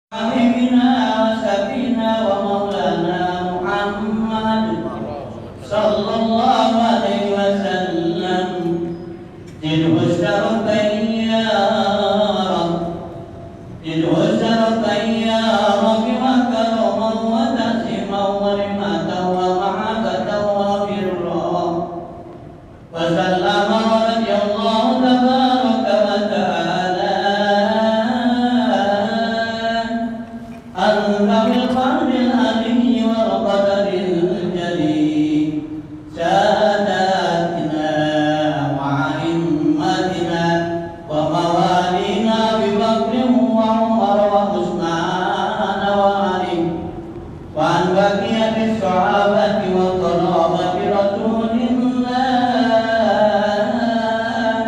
حبيبنا وسفينا ومولانا محمد صلى الله عليه وسلم جده الشرفين يا رب جده الشرفين يا رب وكرما وتسما ورحمة ومحبة وبرا وسلم ورضي الله تبارك وتعالى عن ذوي القرن العلي والقدر الجليل ساداتنا وأئمتنا وموالينا ببكر وعمر وعثمان وعلي وعن بقية الصحابة وقرابة رسول الله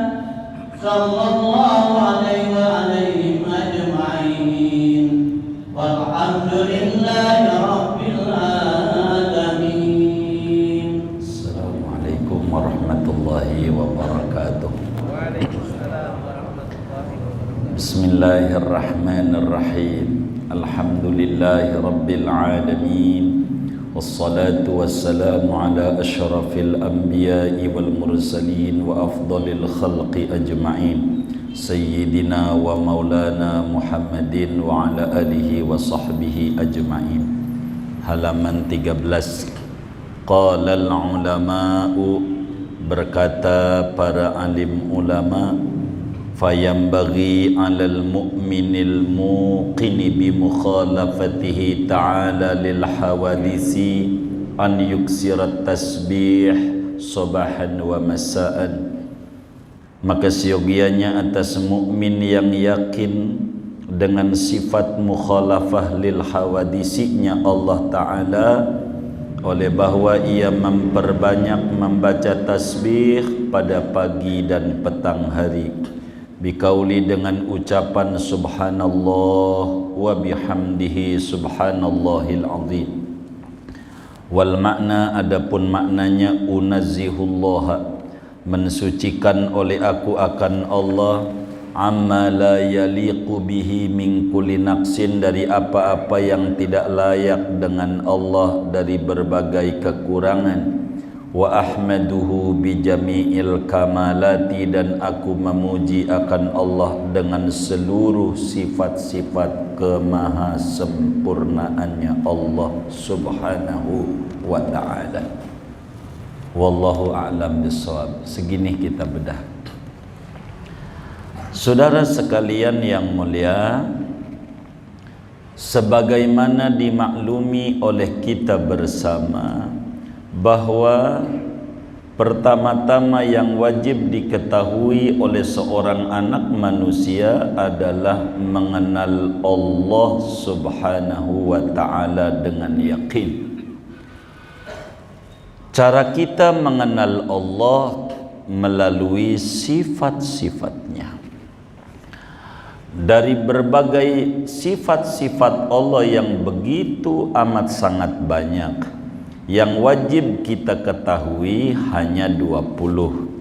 صلى الله عليه وعليهم أجمعين والحمد لله رب العالمين. Assalamualaikum warahmatullahi wabarakatuh. Waalaikumsalam warahmatullahi wabarakatuh. Bismillahirrahmanirrahim. Alhamdulillahi rabbil alamin. Wassalatu wassalamu ala asyrafil anbiya'i wal mursalin wa afdalil khalqi ajma'in. Sayyidina wa maulana Muhammadin wa ala alihi wa sahbihi ajma'in. Halaman 13. Qala al-ulama'u, berkata para alim ulama, fayambaghi 'alal mu'minil muqini bi mukhalafatihi ta'ala lil hawadisi an yuksirat tasbih sabahan wa masaan. Maka siogianya atas mukmin yang yakin dengan sifat mukhalafah lil hawadisinya Allah Ta'ala, oleh bahwa ia memperbanyak membaca tasbih pada pagi dan petang hari, bikauli dengan ucapan subhanallah wa bihamdihi subhanallahil azim. Wal makna, adapun maknanya, unazzihullah, mensucikan oleh aku akan Allah, amma la yaliqu bihi min kulli naqsin, dari apa-apa yang tidak layak dengan Allah dari berbagai kekurangan, wa ahmaduhu bi jami'il kamalati, dan aku memuji akan Allah dengan seluruh sifat-sifat kemahasempurnaannya Allah subhanahu wa ta'ala. Wallahu a'lam bishawab. Segini kita bedah. Saudara sekalian yang mulia, sebagaimana dimaklumi oleh kita bersama bahwa pertama-tama yang wajib diketahui oleh seorang anak manusia adalah mengenal Allah subhanahu wa ta'ala dengan yakin. Cara kita mengenal Allah melalui sifat-sifatnya. Dari berbagai sifat-sifat Allah yang begitu amat sangat banyak, yang wajib kita ketahui hanya 20,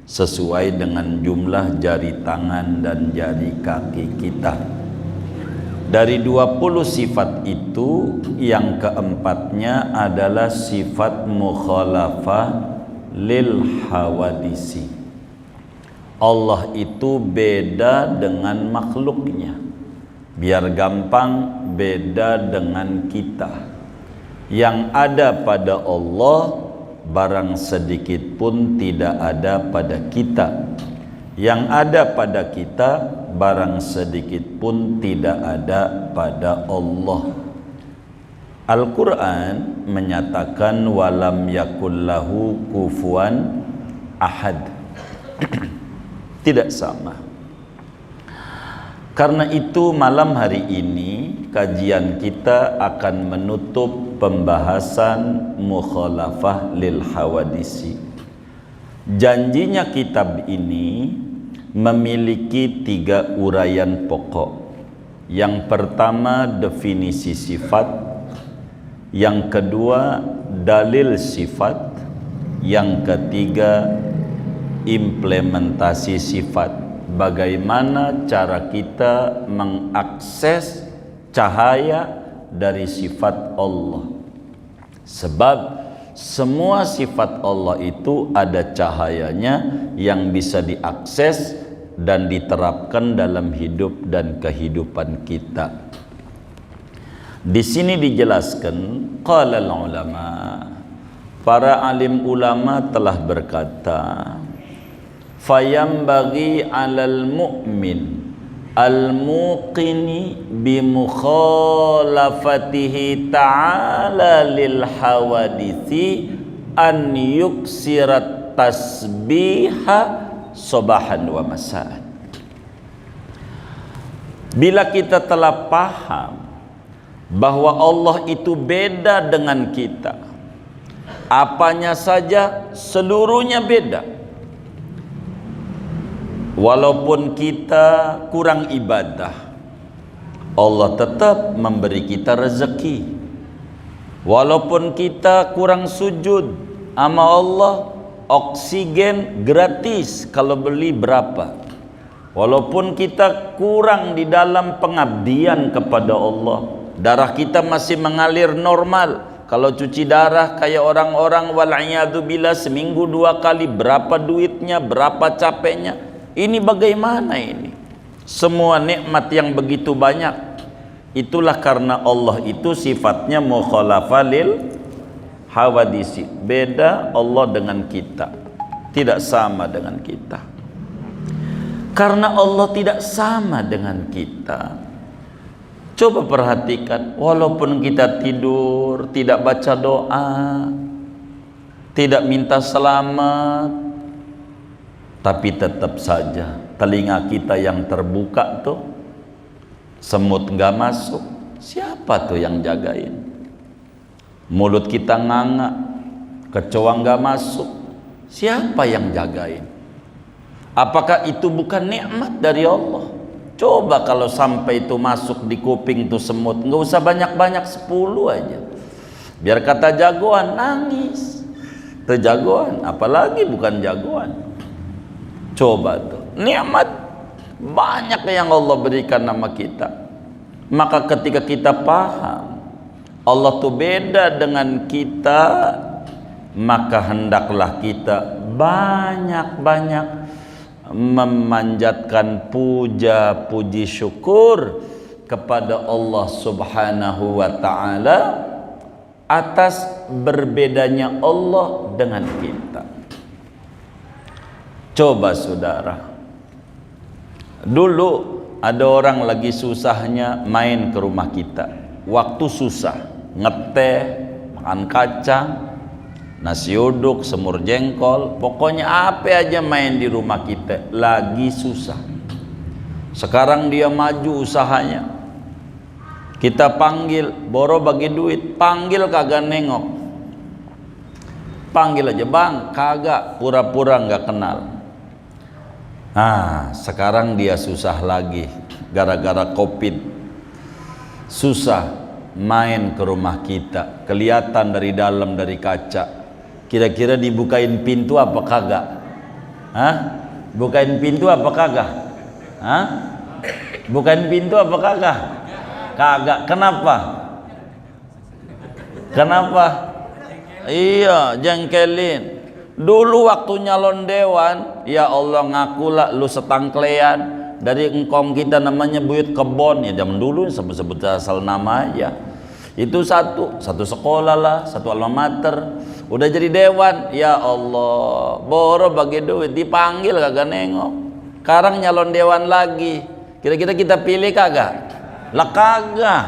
sesuai dengan jumlah jari tangan dan jari kaki kita. Dari 20 sifat itu, yang keempatnya adalah sifat mukhalafah lil hawadisi. Allah itu beda dengan makhluknya. Biar gampang, beda dengan kita. Yang ada pada Allah barang sedikit pun tidak ada pada kita. Yang ada pada kita barang sedikit pun tidak ada pada Allah. Al-Quran menyatakan walam yakullahu kufuwan ahad. Tidak sama. Karena itu malam hari ini kajian kita akan menutup pembahasan mukhalafah lil hawadisi. Janjinya kitab ini memiliki 3 uraian pokok. Yang pertama definisi sifat, yang kedua dalil sifat, yang ketiga implementasi sifat. bagaimana cara kita mengakses cahaya dari sifat Allah. Sebab semua sifat Allah itu ada cahayanya yang bisa diakses dan diterapkan dalam hidup dan kehidupan kita. Di sini dijelaskan, qala ulama, para alim ulama telah berkata, fayambaghi 'alal mu'min al-muqini bi mukhalafatihi ta'ala lil hawadithi an yuksirat tasbiha sabahan wa masa'an. Bila kita telah paham bahwa Allah itu beda dengan kita, apanya saja seluruhnya beda. Walaupun kita kurang ibadah, Allah tetap memberi kita rezeki. Walaupun kita kurang sujud sama Allah, oksigen gratis kalau beli berapa. Walaupun kita kurang di dalam pengabdian kepada Allah, darah kita masih mengalir normal. Kalau cuci darah kayak orang-orang wal'iyadzubillah seminggu 2 kali, berapa duitnya, berapa capeknya. Ini bagaimana ini? Semua nikmat yang begitu banyak, itulah karena Allah itu sifatnya mukhalafah lil hawadisi. Beda Allah dengan kita, tidak sama dengan kita. Karena Allah tidak sama dengan kita, coba perhatikan, walaupun kita tidur tidak baca doa, tidak minta selamat, tapi tetap saja telinga kita yang terbuka tuh semut nggak masuk. Siapa tuh yang jagain? Mulut kita nganga, kecoa nggak masuk. Siapa yang jagain? Apakah itu bukan nikmat dari Allah? Coba kalau sampai itu masuk di kuping tuh semut, nggak usah banyak-banyak, 10 aja. Biar kata jagoan nangis. Tuh jagoan, apalagi bukan jagoan. Coba tuh, nikmat banyak yang Allah berikan nama kita. Maka ketika kita paham Allah tuh beda dengan kita, maka hendaklah kita banyak-banyak memanjatkan puja puji syukur kepada Allah Subhanahu wa ta'ala atas berbedanya Allah dengan kita. Coba saudara, dulu ada orang lagi susahnya main ke rumah kita. Waktu susah, ngeteh, makan kacang, nasi uduk, semur jengkol, pokoknya apa aja main di rumah kita. Lagi susah. Sekarang dia maju usahanya. Kita panggil, Boro bagi duit, panggil kagak nengok. Panggil aja, bang, kagak, pura-pura nggak kenal. Sekarang dia susah lagi gara-gara COVID. Susah main ke rumah kita, kelihatan dari dalam dari kaca. Kira-kira dibukain pintu apa kagak? Bukain pintu apa kagak? Bukain pintu apa kagak? Kagak. Kenapa? Kenapa? Iya, jengkelin. Dulu waktu nyalon dewan, ya Allah ngakulah lu setangklean. Dari engkong kita namanya buyut kebon, ya zaman dulu sebut-sebut asal nama aja. Itu satu sekolah lah, satu alma mater. Udah jadi dewan, ya Allah, Boro bagi duit, dipanggil kagak nengok. Sekarang nyalon dewan lagi, kira-kira kita pilih kagak? Lah kagak.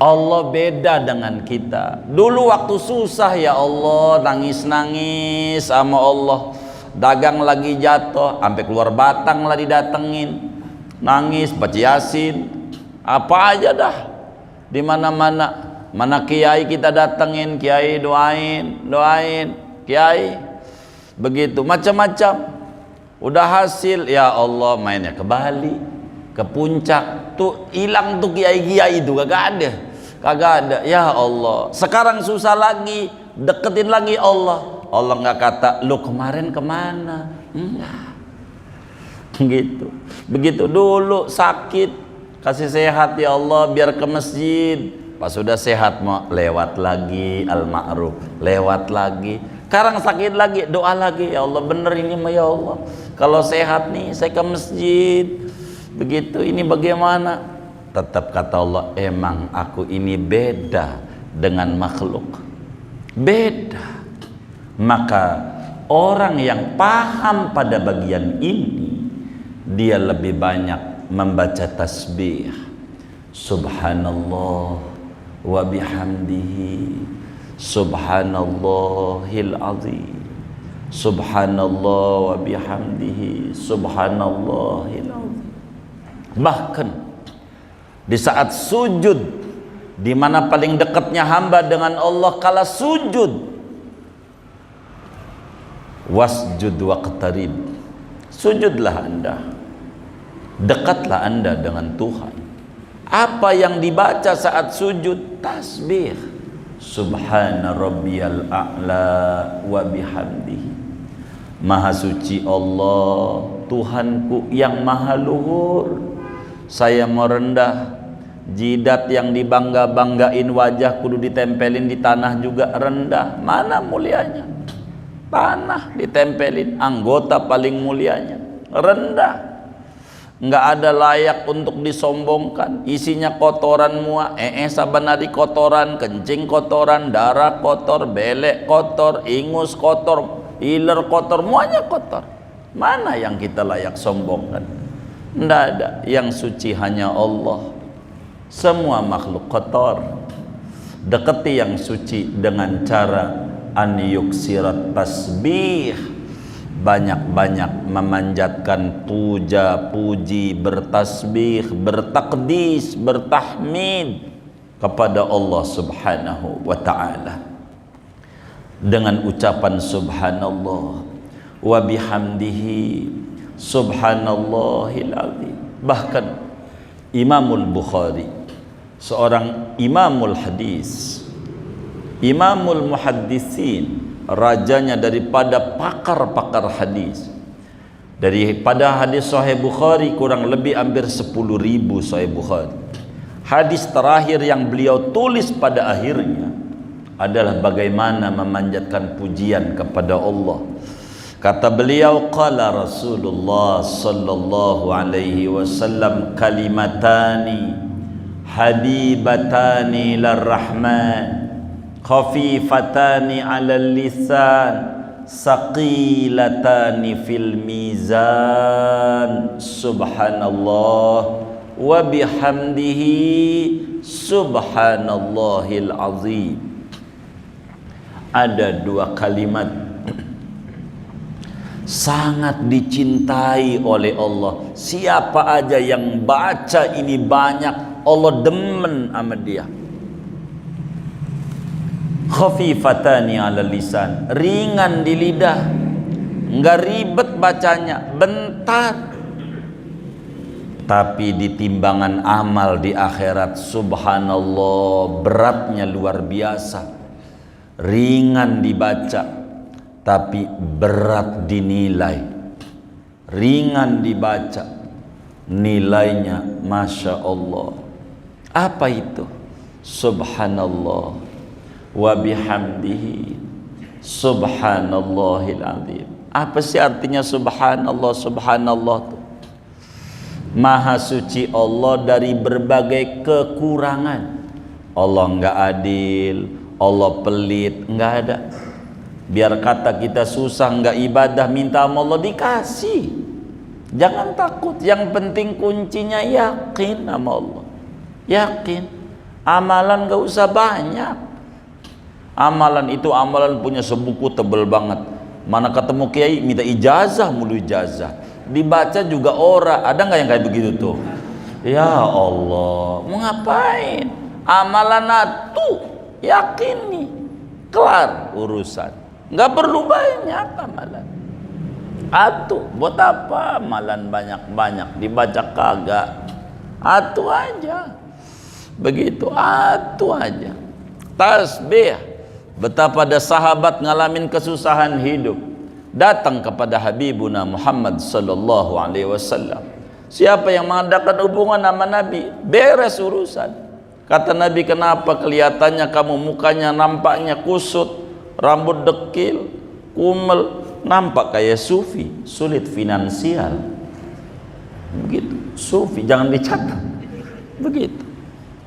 Allah beda dengan kita. Dulu waktu susah, ya Allah, nangis-nangis sama Allah. Dagang lagi jatuh, sampai keluar batang lah didatengin. Nangis, baca Yasin, apa aja dah. Di mana-mana, mana kiai kita datengin, kiai doain, kiai. Begitu, macam-macam. Udah hasil, ya Allah, mainnya ke Bali, ke puncak. Tuh hilang tuh kiai-kiai itu, kagak ada. Ya Allah, sekarang susah lagi, deketin lagi Allah. Allah nggak kata, lu kemarin kemana? Enggak. Gitu. Begitu dulu sakit, kasih sehat ya Allah biar ke masjid. Pas sudah sehat mau lewat lagi al-ma'ruf, lewat lagi. Sekarang sakit lagi, doa lagi, ya Allah bener ini mah ya Allah. Kalau sehat nih saya ke masjid. Begitu ini bagaimana? Tetap kata Allah, emang aku ini beda dengan makhluk. Beda. Maka orang yang paham pada bagian ini, dia lebih banyak membaca tasbih. Subhanallah wa bihamdihi, subhanallahil azim, subhanallah wa bihamdihi, subhanallahil azim. Bahkan di saat sujud, di mana paling dekatnya hamba dengan Allah kala sujud, wasjud waqtarib, sujudlah anda, dekatlah anda dengan Tuhan. Apa yang dibaca saat sujud? Tasbih. Subhana rabbiyal a'la wa bihamdihi. Maha suci Allah, Tuhanku yang maha luhur. Saya merendah. Jidat yang dibangga-banggain wajah kudu ditempelin di tanah juga rendah. Mana mulianya? Tanah ditempelin, anggota paling mulianya rendah. Nggak ada layak untuk disombongkan. Isinya kotoran mua, sabanari kotoran, kencing kotoran, darah kotor, belek kotor, ingus kotor, iler kotor, muanya kotor. Mana yang kita layak sombongkan? Nggak ada. Yang suci hanya Allah. Semua makhluk kotor. Dekati yang suci dengan cara an yuksirat tasbih, banyak-banyak memanjatkan puja, puji, bertasbih, bertakdis, bertahmid kepada Allah Subhanahu wa ta'ala dengan ucapan subhanallah wa bihamdihi, subhanallahil azim. Bahkan Imamul Bukhari, seorang imamul hadis, imamul muhaddisin, rajanya daripada pakar-pakar hadis, daripada hadis Sahih Bukhari kurang lebih hampir 10.000 Sahih Bukhari. Hadis terakhir yang beliau tulis pada akhirnya adalah bagaimana memanjatkan pujian kepada Allah. Kata beliau, qala Rasulullah sallallahu alaihi wasallam, kalimatani habibatani lirrahman, khafifatani 'alal lisan, saqilatani fil mizan, subhanallah wa bihamdihi, subhanallahil azim. Ada dua kalimat sangat dicintai oleh Allah. Siapa aja yang baca ini banyak, Allah demen sama dia. Khafifatani 'alal lisan, ringan di lidah, enggak ribet bacanya, bentar. Tapi di timbangan amal di akhirat, subhanallah, beratnya luar biasa. Ringan dibaca, tapi berat dinilai. Ringan dibaca, nilainya masya Allah. Apa itu? Subhanallah wa bihamdihi, subhanallahil azim. Apa sih artinya subhanallah? Subhanallah itu maha suci Allah dari berbagai kekurangan. Allah enggak adil, Allah pelit, enggak ada. Biar kata kita susah enggak ibadah, minta sama Allah dikasih. Jangan takut, yang penting kuncinya yakin sama Allah. Yakin. Amalan enggak usah banyak. Amalan itu, amalan punya sebuku tebel banget. Mana ketemu kiai minta ijazah mulu, ijazah. Dibaca juga ora. Ada nggak yang kayak begitu tuh? Ya Allah, mau ngapain? Amalan atu, yakin nih, kelar urusan. Nggak perlu banyak amalan. Atu, buat apa amalan banyak-banyak? Dibaca kagak. Atu aja. Begitu, atu aja. Tasbih. Betapa ada sahabat ngalamin kesusahan hidup, datang kepada Habibuna Muhammad sallallahu alaihi wasallam. Siapa yang mengadakan hubungan sama Nabi, beres urusan. Kata Nabi, kenapa kelihatannya kamu mukanya nampaknya kusut, rambut dekil, kumel, nampak kayak sufi, sulit finansial. Begitu, sufi jangan dicatat. Begitu.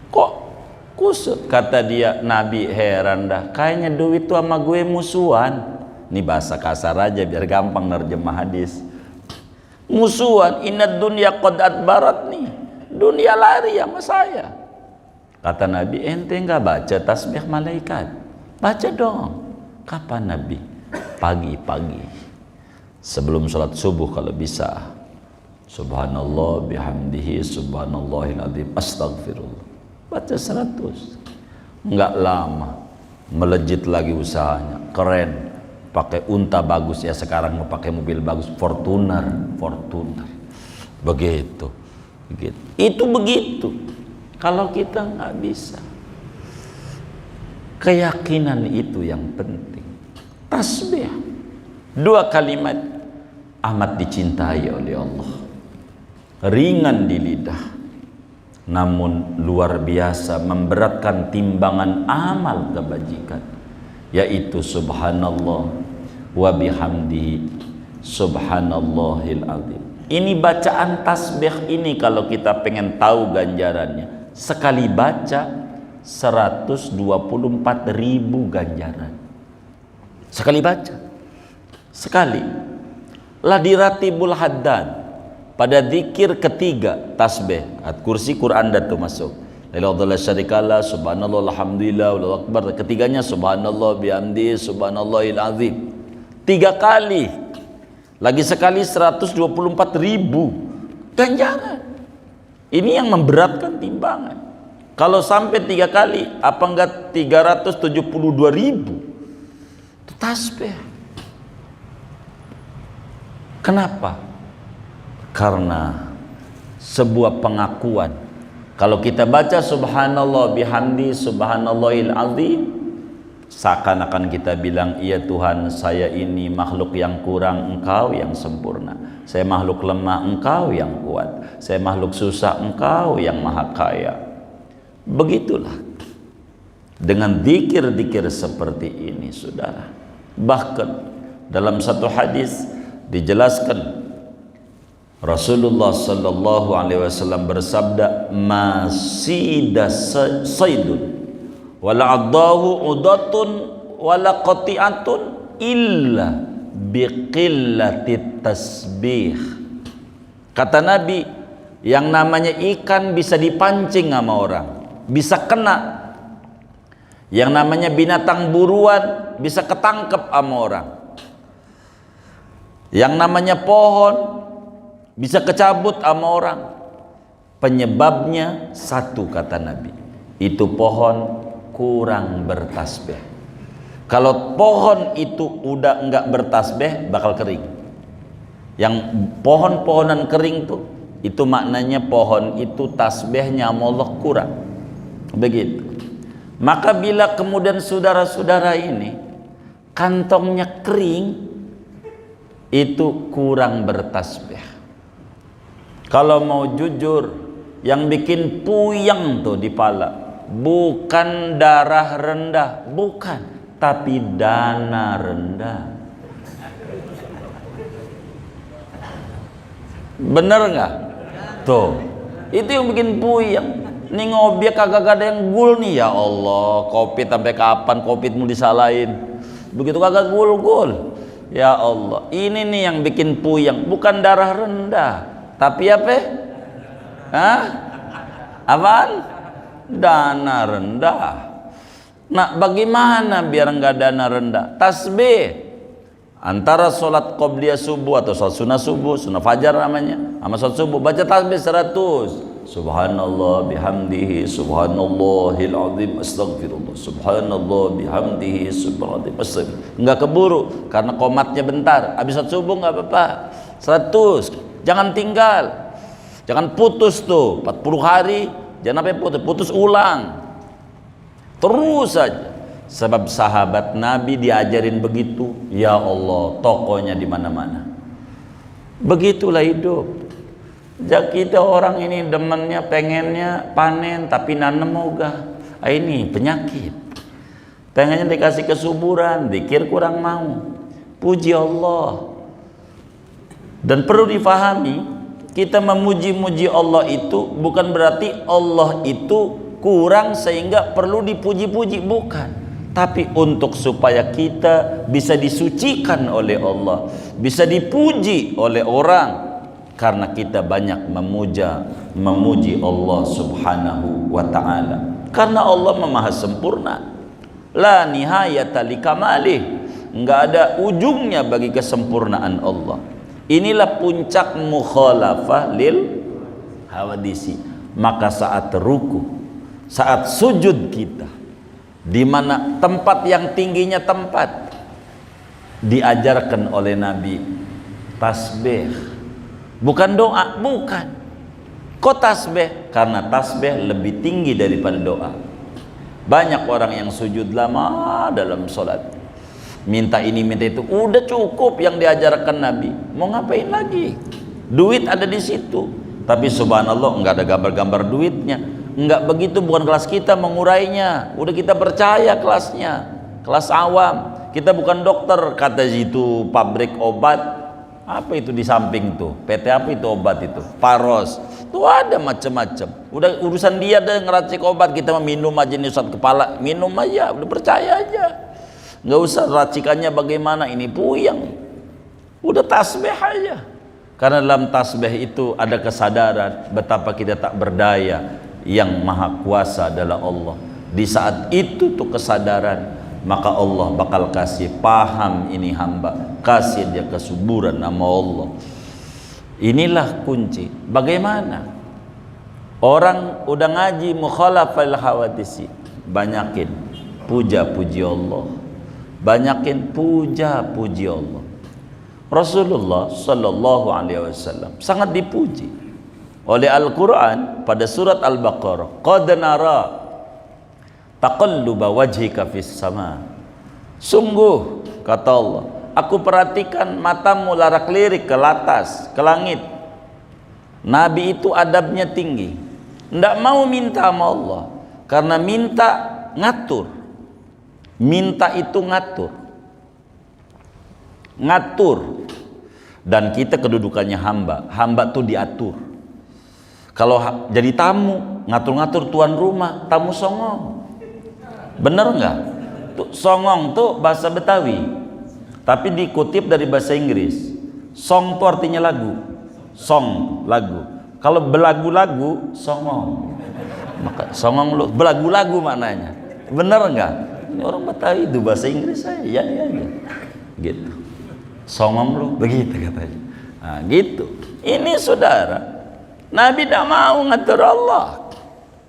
Kok kusut? Kata dia, Nabi heran dah, kayaknya duit itu sama gue musuhan. Ini bahasa kasar aja biar gampang nerjemah hadis. Musuhan, inad dunya qad adbarat nih. Dunia lari sama saya. Kata Nabi, ente enggak baca tasbih malaikat? Baca dong. Kapan Nabi? Pagi-pagi. Sebelum sholat subuh kalau bisa. Subhanallah bihamdihi subhanallahil azim astaghfirullah. Baca 100. Enggak lama. Melejit lagi usahanya. Keren. Pakai unta bagus ya, sekarang mau pakai mobil bagus, Fortuner. Begitu. Itu begitu. Kalau kita nggak bisa, keyakinan itu yang penting. Tasbih, 2 kalimat amat dicintai oleh Allah, ringan di lidah, namun luar biasa memberatkan timbangan amal kebajikan, yaitu subhanallah wa bihamdihi subhanallahil azim. Ini bacaan tasbih ini kalau kita pengen tahu ganjarannya, sekali baca 124.000 ganjaran. Sekali baca. Sekali. Ladiratibul haddad. Pada zikir ketiga tasbih, kursi Quran dan itu masuk. La ilaha illallah syarikalah, subhanallah alhamdulillah wallahu akbar. Ketiganya subhanallah bihamdi subhanallahil azim. 3 kali. Lagi sekali 124.000 ganjaran. Ini yang memberatkan timbangan. Kalau sampai 3 kali, apa enggak 372.000? Itu tasbih. Kenapa? Karena sebuah pengakuan. Kalau kita baca subhanallah bihamdi subhanallahil azim, seakan-akan kita bilang, iya Tuhan, saya ini makhluk yang kurang, Engkau yang sempurna. Saya makhluk lemah, Engkau yang kuat. Saya makhluk susah, Engkau yang maha kaya. Begitulah dengan zikir-zikir seperti ini, saudara. Bahkan dalam satu hadis dijelaskan, Rasulullah sallallahu alaihi wasallam bersabda, masida saydun wala addahu udatun wala qati'atun illa biqillatit tasbih. Kata Nabi, yang namanya ikan bisa dipancing sama orang, bisa kena. Yang namanya binatang buruan bisa ketangkep sama orang. Yang namanya pohon bisa kecabut sama orang. Penyebabnya satu, kata Nabi, itu pohon kurang bertasbih. Kalau pohon itu udah enggak bertasbih, bakal kering. Yang pohon-pohonan kering tuh, itu maknanya pohon itu tasbihnya sama Allah kurang. Begitu. Maka bila kemudian saudara-saudara ini kantongnya kering, itu kurang bertasbih. Kalau mau jujur, yang bikin puyeng tuh di pala bukan darah rendah, bukan, tapi dana rendah. Bener nggak? Tuh, itu yang bikin puyeng. Nih ngobiak kagak ada yang gul nih, ya Allah. Covid sampai kapan Covidmu disalahin? Begitu kagak gul-gul. Ya Allah, ini nih yang bikin puyeng, bukan darah rendah, tapi apa? Hah? Apaan? Dana rendah. Nah, bagaimana biar enggak dana rendah? Tasbih. Antara sholat qobliyah subuh atau sholat sunnah subuh, sunnah fajar namanya, sama sholat subuh, baca tasbih 100. Subhanallah bihamdihi subhanallahil azim astaghfirullah. Subhanallah bihamdihi subhanallah astaghfirullah. Enggak keburu karena komatnya bentar. Habis sholat subuh enggak apa-apa. 100. Jangan tinggal. Jangan putus tuh 40 hari. Jangan sampai putus ulang. Terus saja. Sebab sahabat Nabi diajarin begitu. Ya Allah, tokonya di mana-mana. Begitulah hidup. Kita orang ini demennya, pengennya panen tapi nanem ogah. Ini penyakit. Pengennya dikasih kesuburan, zikir kurang mau. Puji Allah. Dan perlu difahami, kita memuji-muji Allah itu bukan berarti Allah itu kurang sehingga perlu dipuji-puji, bukan. Tapi untuk supaya kita bisa disucikan oleh Allah, bisa dipuji oleh orang, karena kita banyak memuji Allah subhanahu wa ta'ala. Karena Allah maha sempurna, la nihayata li kamalih, enggak ada ujungnya bagi kesempurnaan Allah. Inilah puncak mukhalafah lil hawadisi. Maka saat ruku, saat sujud kita, di mana tempat yang tingginya tempat, diajarkan oleh Nabi tasbih, bukan doa, bukan. Kok tasbih? Karena tasbih lebih tinggi daripada doa. Banyak orang yang sujud lama dalam sholat, minta ini minta itu, udah cukup yang diajarkan Nabi. Mau ngapain lagi? Duit ada di situ, tapi subhanallah enggak ada gambar-gambar duitnya. Enggak begitu, bukan kelas kita mengurainya. Udah kita percaya kelasnya, kelas awam. Kita bukan dokter, kata situ pabrik obat. Apa itu di samping tuh? PT apa itu obat itu? Paros. Tuh ada macam-macam. Udah urusan dia ada ngeracik obat, kita minum aja nih Ustaz kepala, minum aja, udah percaya aja. Nggak usah racikannya bagaimana, ini puyeng. Udah tasbih aja. Karena dalam tasbih itu ada kesadaran betapa kita tak berdaya, yang maha kuasa adalah Allah. Di saat itu tuh kesadaran, maka Allah bakal kasih paham ini hamba, kasih dia kesuburan nama Allah. Inilah kunci. Bagaimana orang udah ngaji mukhalafal hawadisi, banyakin puja-puji Allah, banyakin puja-puji Allah. Rasulullah sallallahu alaihi wasallam sangat dipuji oleh Al-Quran pada surat Al-Baqarah. Qad nara taqalluba wajhika fis sama. Sungguh, kata Allah, aku perhatikan matamu larak-lirik ke atas, ke langit. Nabi itu adabnya tinggi, ndak mau minta sama Allah, karena minta ngatur. Minta itu ngatur. Dan kita kedudukannya hamba. Hamba tuh diatur. Kalau jadi tamu, ngatur-ngatur tuan rumah, tamu songong. Bener nggak? Tuh, songong tuh bahasa Betawi, tapi dikutip dari bahasa Inggris. Song tuh artinya lagu. Song, lagu. Kalau belagu-lagu, songong. Maka songong lu, belagu-lagu maknanya. Bener nggak? Ini orang Betawi itu bahasa Inggris saya, ya gitu. Songong lu, begitu katanya. Nah, gitu. Ini saudara, Nabi tidak mau ngatur Allah,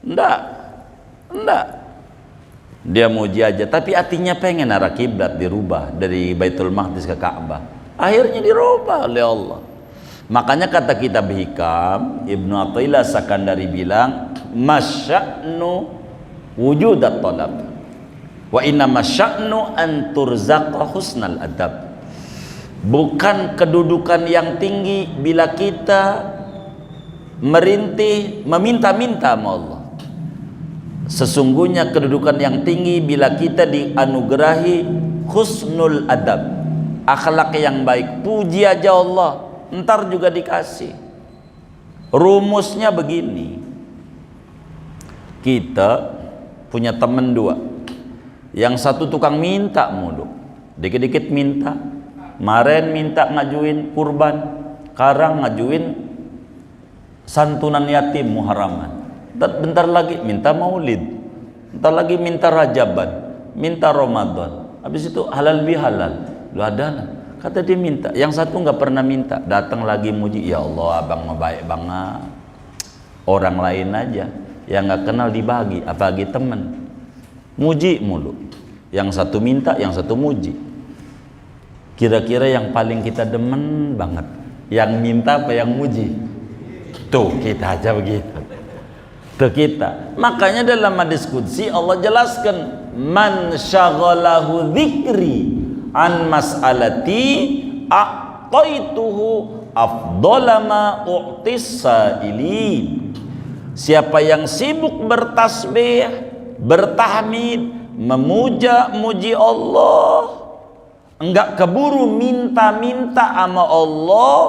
ndak. Dia muji aja, tapi hatinya pengen arah kiblat dirubah dari Baitul Maqdis ke Ka'bah. Akhirnya dirubah oleh Allah. Makanya kata kitab Hikam, Ibnu Athaillah Sakandari bilang, masya'nu wujudat talab, wa inna masya'nu an turzaqa husnal adab. Bukan kedudukan yang tinggi bila kita merintih meminta-minta sama Allah. Sesungguhnya kedudukan yang tinggi bila kita dianugerahi husnul adab, akhlak yang baik. Puji aja Allah, ntar juga dikasih. Rumusnya begini, kita punya teman dua, yang satu tukang minta mulu, dikit-dikit minta. Kemarin minta ngajuin kurban, sekarang ngajuin santunan yatim muharaman. Bentar lagi minta maulid, bentar lagi minta rajaban, minta Ramadan, habis itu halal bihalal. Lu ada, kata dia minta. Yang satu nggak pernah minta, datang lagi muji, ya Allah abang mah baik banget. Orang lain aja yang nggak kenal dibagi, apalagi temen. Muji mulu. Yang satu minta, yang satu muji. Kira-kira yang paling kita demen banget, yang minta apa yang muji? Tuh kita aja begitu. Tuh kita. Makanya dalam hadis qudsi Allah jelaskan, man syaghalahu dzikri an mas'alati a'taituhu afdhala ma u'tis sa'ilin. Siapa yang sibuk bertasbih, bertahmid, memuja-muji Allah, enggak keburu minta-minta sama Allah,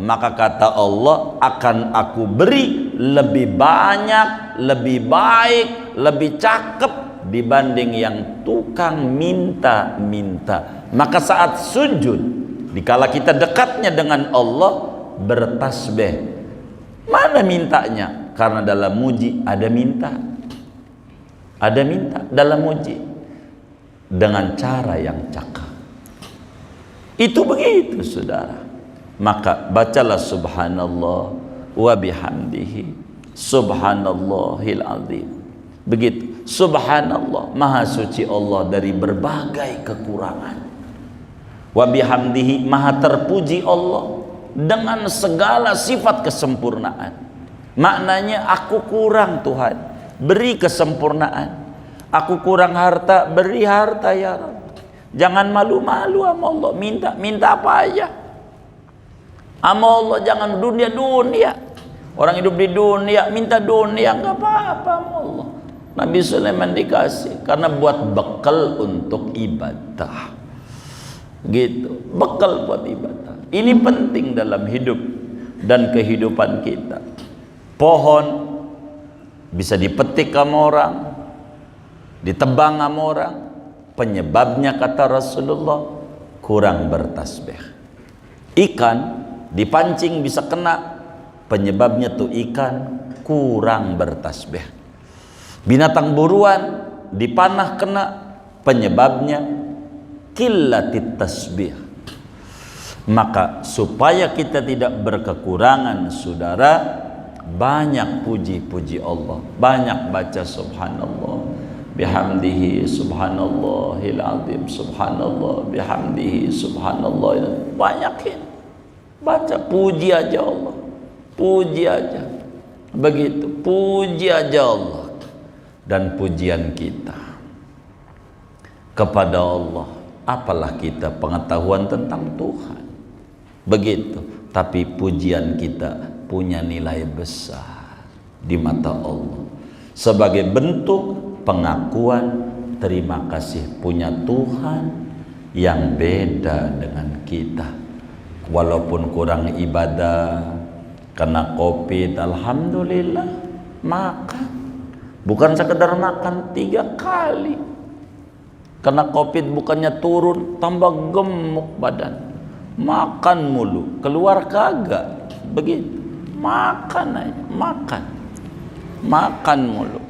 maka kata Allah, akan aku beri lebih banyak, lebih baik, lebih cakep dibanding yang tukang minta-minta. Maka saat sujud, dikala kita dekatnya dengan Allah, bertasbih, mana mintanya? Karena dalam muji ada minta, dalam muji dengan cara yang cakap. Itu begitu, saudara. Maka bacalah subhanallah wa bihamdihi subhanallahil azim. Begitu. Subhanallah, maha suci Allah dari berbagai kekurangan. Wa bihamdihi, maha terpuji Allah dengan segala sifat kesempurnaan. Maknanya, aku kurang Tuhan, beri kesempurnaan. Aku kurang harta, beri harta ya Rabb. Jangan malu-malu sama Allah, minta apa aja sama Allah. Jangan dunia. Orang hidup di dunia, minta dunia, nggak apa-apa sama Allah. Nabi Sulaiman dikasih karena buat bekal untuk ibadah. Gitu, bekal buat ibadah. Ini penting dalam hidup dan kehidupan kita. Pohon bisa dipetik sama orang, ditebang sama orang. Penyebabnya kata Rasulullah, kurang bertasbih. Ikan dipancing bisa kena, penyebabnya tuh ikan kurang bertasbih. Binatang buruan dipanah kena, penyebabnya qillatit tasbih. Maka supaya kita tidak berkekurangan, saudara, banyak puji-puji Allah, banyak baca subhanallah bihamdihi subhanallahil azim, subhanallah bihamdihi subhanallah. Banyakin baca, puji aja Allah, puji aja. Begitu, puji aja Allah. Dan pujian kita kepada Allah, apalah kita pengetahuan tentang Tuhan. Begitu, tapi pujian kita punya nilai besar di mata Allah sebagai bentuk pengakuan terima kasih punya Tuhan yang beda dengan kita. Walaupun kurang ibadah, kena COVID, alhamdulillah makan. Bukan sekedar makan 3 kali. Kena COVID bukannya turun, tambah gemuk badan. Makan mulu, keluar kagak. Begitu, makan aja, makan mulu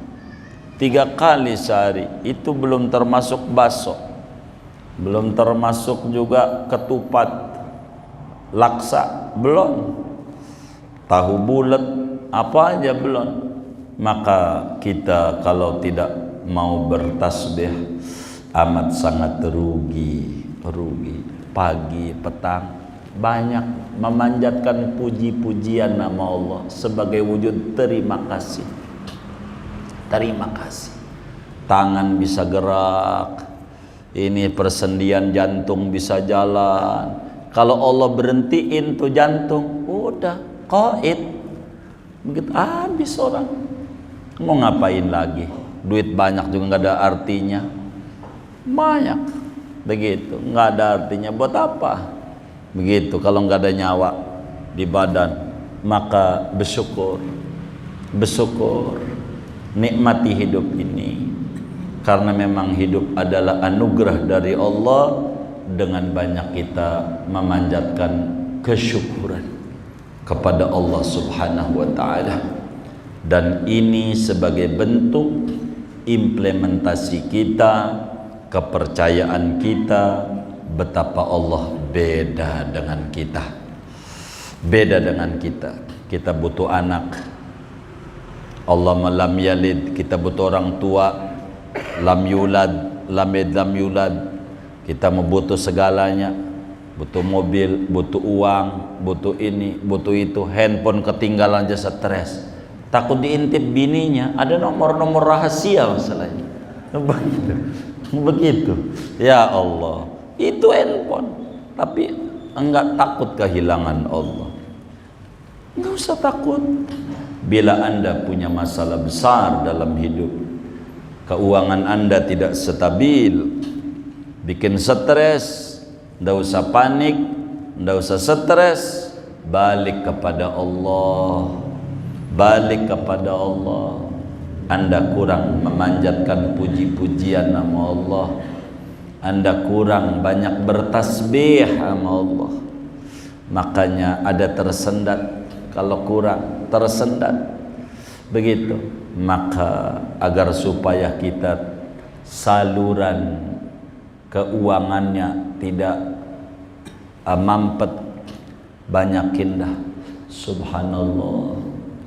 3 kali sehari. Itu belum termasuk bakso, belum termasuk juga ketupat, laksa, belum, tahu bulat, apa aja belum. Maka kita kalau tidak mau bertasbih amat sangat rugi. Pagi petang banyak memanjatkan puji-pujian nama Allah sebagai wujud terima kasih. Terima kasih. Tangan bisa gerak, ini persendian jantung bisa jalan. Kalau Allah berhentiin tuh jantung, udah qaid, begitu habis orang. Mau ngapain lagi? Duit banyak juga nggak ada artinya. Banyak, begitu, nggak ada artinya. Buat apa? Begitu, kalau nggak ada nyawa di badan, maka bersyukur, nikmati hidup ini, karena memang hidup adalah anugerah dari Allah. Dengan banyak kita memanjatkan kesyukuran kepada Allah Subhanahu wa Ta'ala, dan ini sebagai bentuk implementasi kita, kepercayaan kita betapa Allah beda dengan kita. Beda dengan kita. Kita butuh anak, Allah lam yalid. Kita butuh orang tua, lam yulad, lam yulad. Kita butuh segalanya, butuh mobil, butuh uang, butuh ini, butuh itu. Handphone ketinggalan aja stres, takut diintip bininya, ada nomor-nomor rahasia masalahnya. Begitu. Ya Allah, itu handphone, tapi enggak takut kehilangan Allah. Enggak usah takut. Bila Anda punya masalah besar dalam hidup, keuangan Anda tidak stabil, bikin stres, enggak usah panik, enggak usah stres, balik kepada Allah. Balik kepada Allah. Anda kurang memanjatkan puji-pujian nama Allah. Anda kurang banyak bertasbih sama Allah. Makanya ada tersendat. Kalau kurang tersendat, begitu. Maka agar supaya kita saluran keuangannya tidak mampet, banyakin dah subhanallah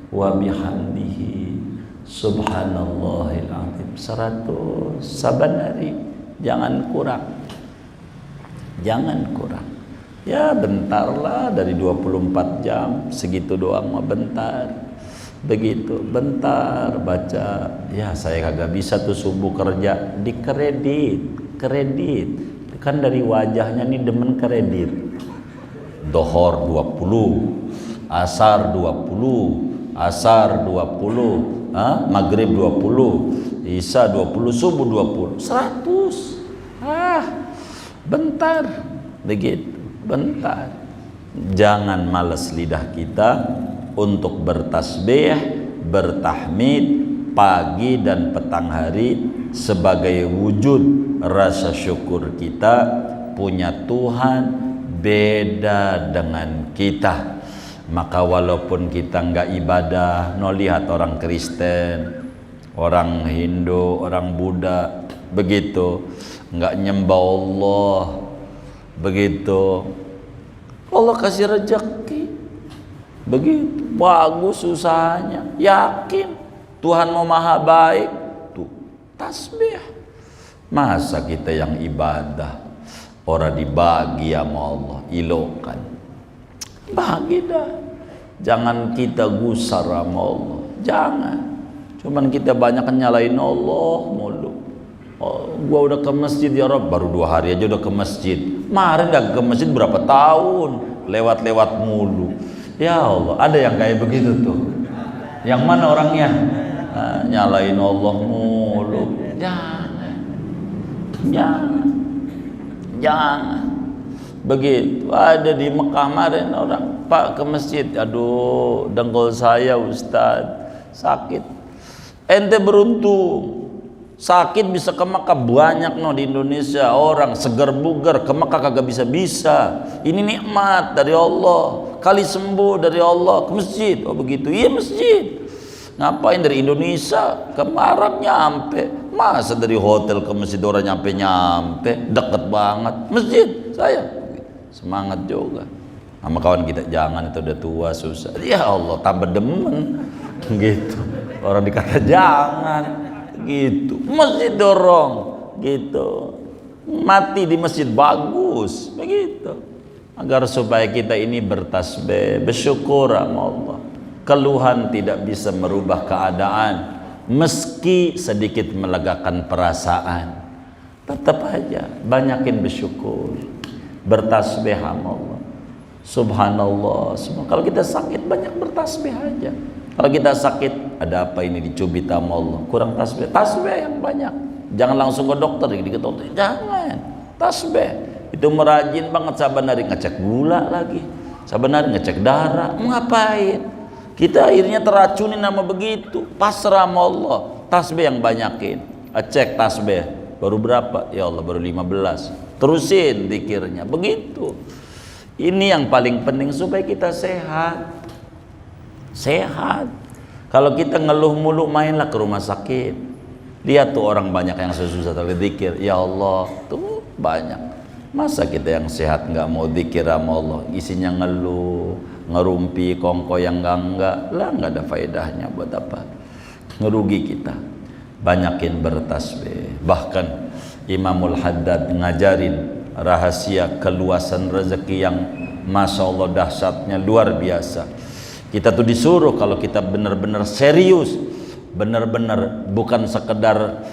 wa bihamdihi subhanallahil azim 100 saban hari, jangan kurang. Jangan kurang. Ya bentar lah, dari 24 jam segitu doang mah bentar. Begitu, bentar baca. Ya saya kagak bisa tuh subuh kerja, kredit. Kan dari wajahnya nih demen kredit. Dohor 20, asar 20, maghrib 20, isya 20, subuh 20, 100. Bentar, begitu. Bentar. Jangan malas lidah kita untuk bertasbih, bertahmid pagi dan petang hari sebagai wujud rasa syukur kita punya Tuhan beda dengan kita. Maka walaupun kita enggak ibadah, no lihat orang Kristen, orang Hindu, orang Buddha, begitu, enggak nyembah Allah, begitu, Allah kasih rezeki, begitu, bagus usahanya, yakin Tuhan mau maha baik, tuh tasbih. Masa kita yang ibadah, orang dibagi sama Allah, ilokan, bagi dah. Jangan kita gusar sama Allah, jangan. Cuman kita banyak nyalain Allah mulu. Oh, gua udah ke masjid ya Rob, baru 2 hari aja udah ke masjid. Kemarin gak ke masjid berapa tahun, lewat-lewat mulu. Ya Allah, ada yang kayak begitu tuh. Yang mana orangnya? Nah, nyalain Allah mulu. Jangan. Begitu. Ada di Mekah kemarin orang, Pak ke masjid, aduh dengkul saya Ustaz sakit. Ente beruntung. Sakit bisa ke Mekah, banyak no di Indonesia orang seger buger ke Mekah kagak bisa. Ini nikmat dari Allah, kali sembuh dari Allah, ke masjid. Oh begitu, iya masjid. Ngapain dari Indonesia ke Arab nyampe? Masa dari hotel ke masjid orang nyampe, deket banget. Masjid saya semangat juga. Sama kawan kita, jangan, itu udah tua susah. Ya Allah tambah demen gitu. Orang dikata jangan gitu, masjid dorong gitu, mati di masjid bagus begitu, agar supaya kita ini bertasbih, bersyukur sama Allah. Keluhan tidak bisa merubah keadaan, meski sedikit melegakan perasaan, tetap aja banyakin bersyukur, bertasbih sama Allah. Subhanallah. Kalau kita sakit banyak bertasbih aja. Kalau kita sakit, ada apa ini, dicubit sama Allah, kurang tasbih, tasbih yang banyak. Jangan langsung ke dokter, jangan, tasbih. Itu merajin banget, saban hari ngecek gula lagi, saban hari ngecek darah. Ngapain? Kita akhirnya teracunin nama begitu. Pasrah sama Allah, tasbih yang banyakin. Cek tasbih, baru berapa? Ya Allah baru 15. Terusin zikirnya, begitu. Ini yang paling penting supaya kita sehat. Kalau kita ngeluh mulu, mainlah ke rumah sakit. Lihat tuh orang banyak yang susah berzikir. Ya Allah, tuh banyak. Masa kita yang sehat nggak mau zikir sama Allah, isinya ngeluh, ngerumpi, kongko yang enggak lah, nggak ada faedahnya. Buat apa? Ngerugi kita. Banyakin bertasbih. Bahkan Imamul Haddad ngajarin rahasia keluasan rezeki yang masya Allah dahsyatnya luar biasa. Kita tuh disuruh kalau kita benar-benar serius, benar-benar bukan sekedar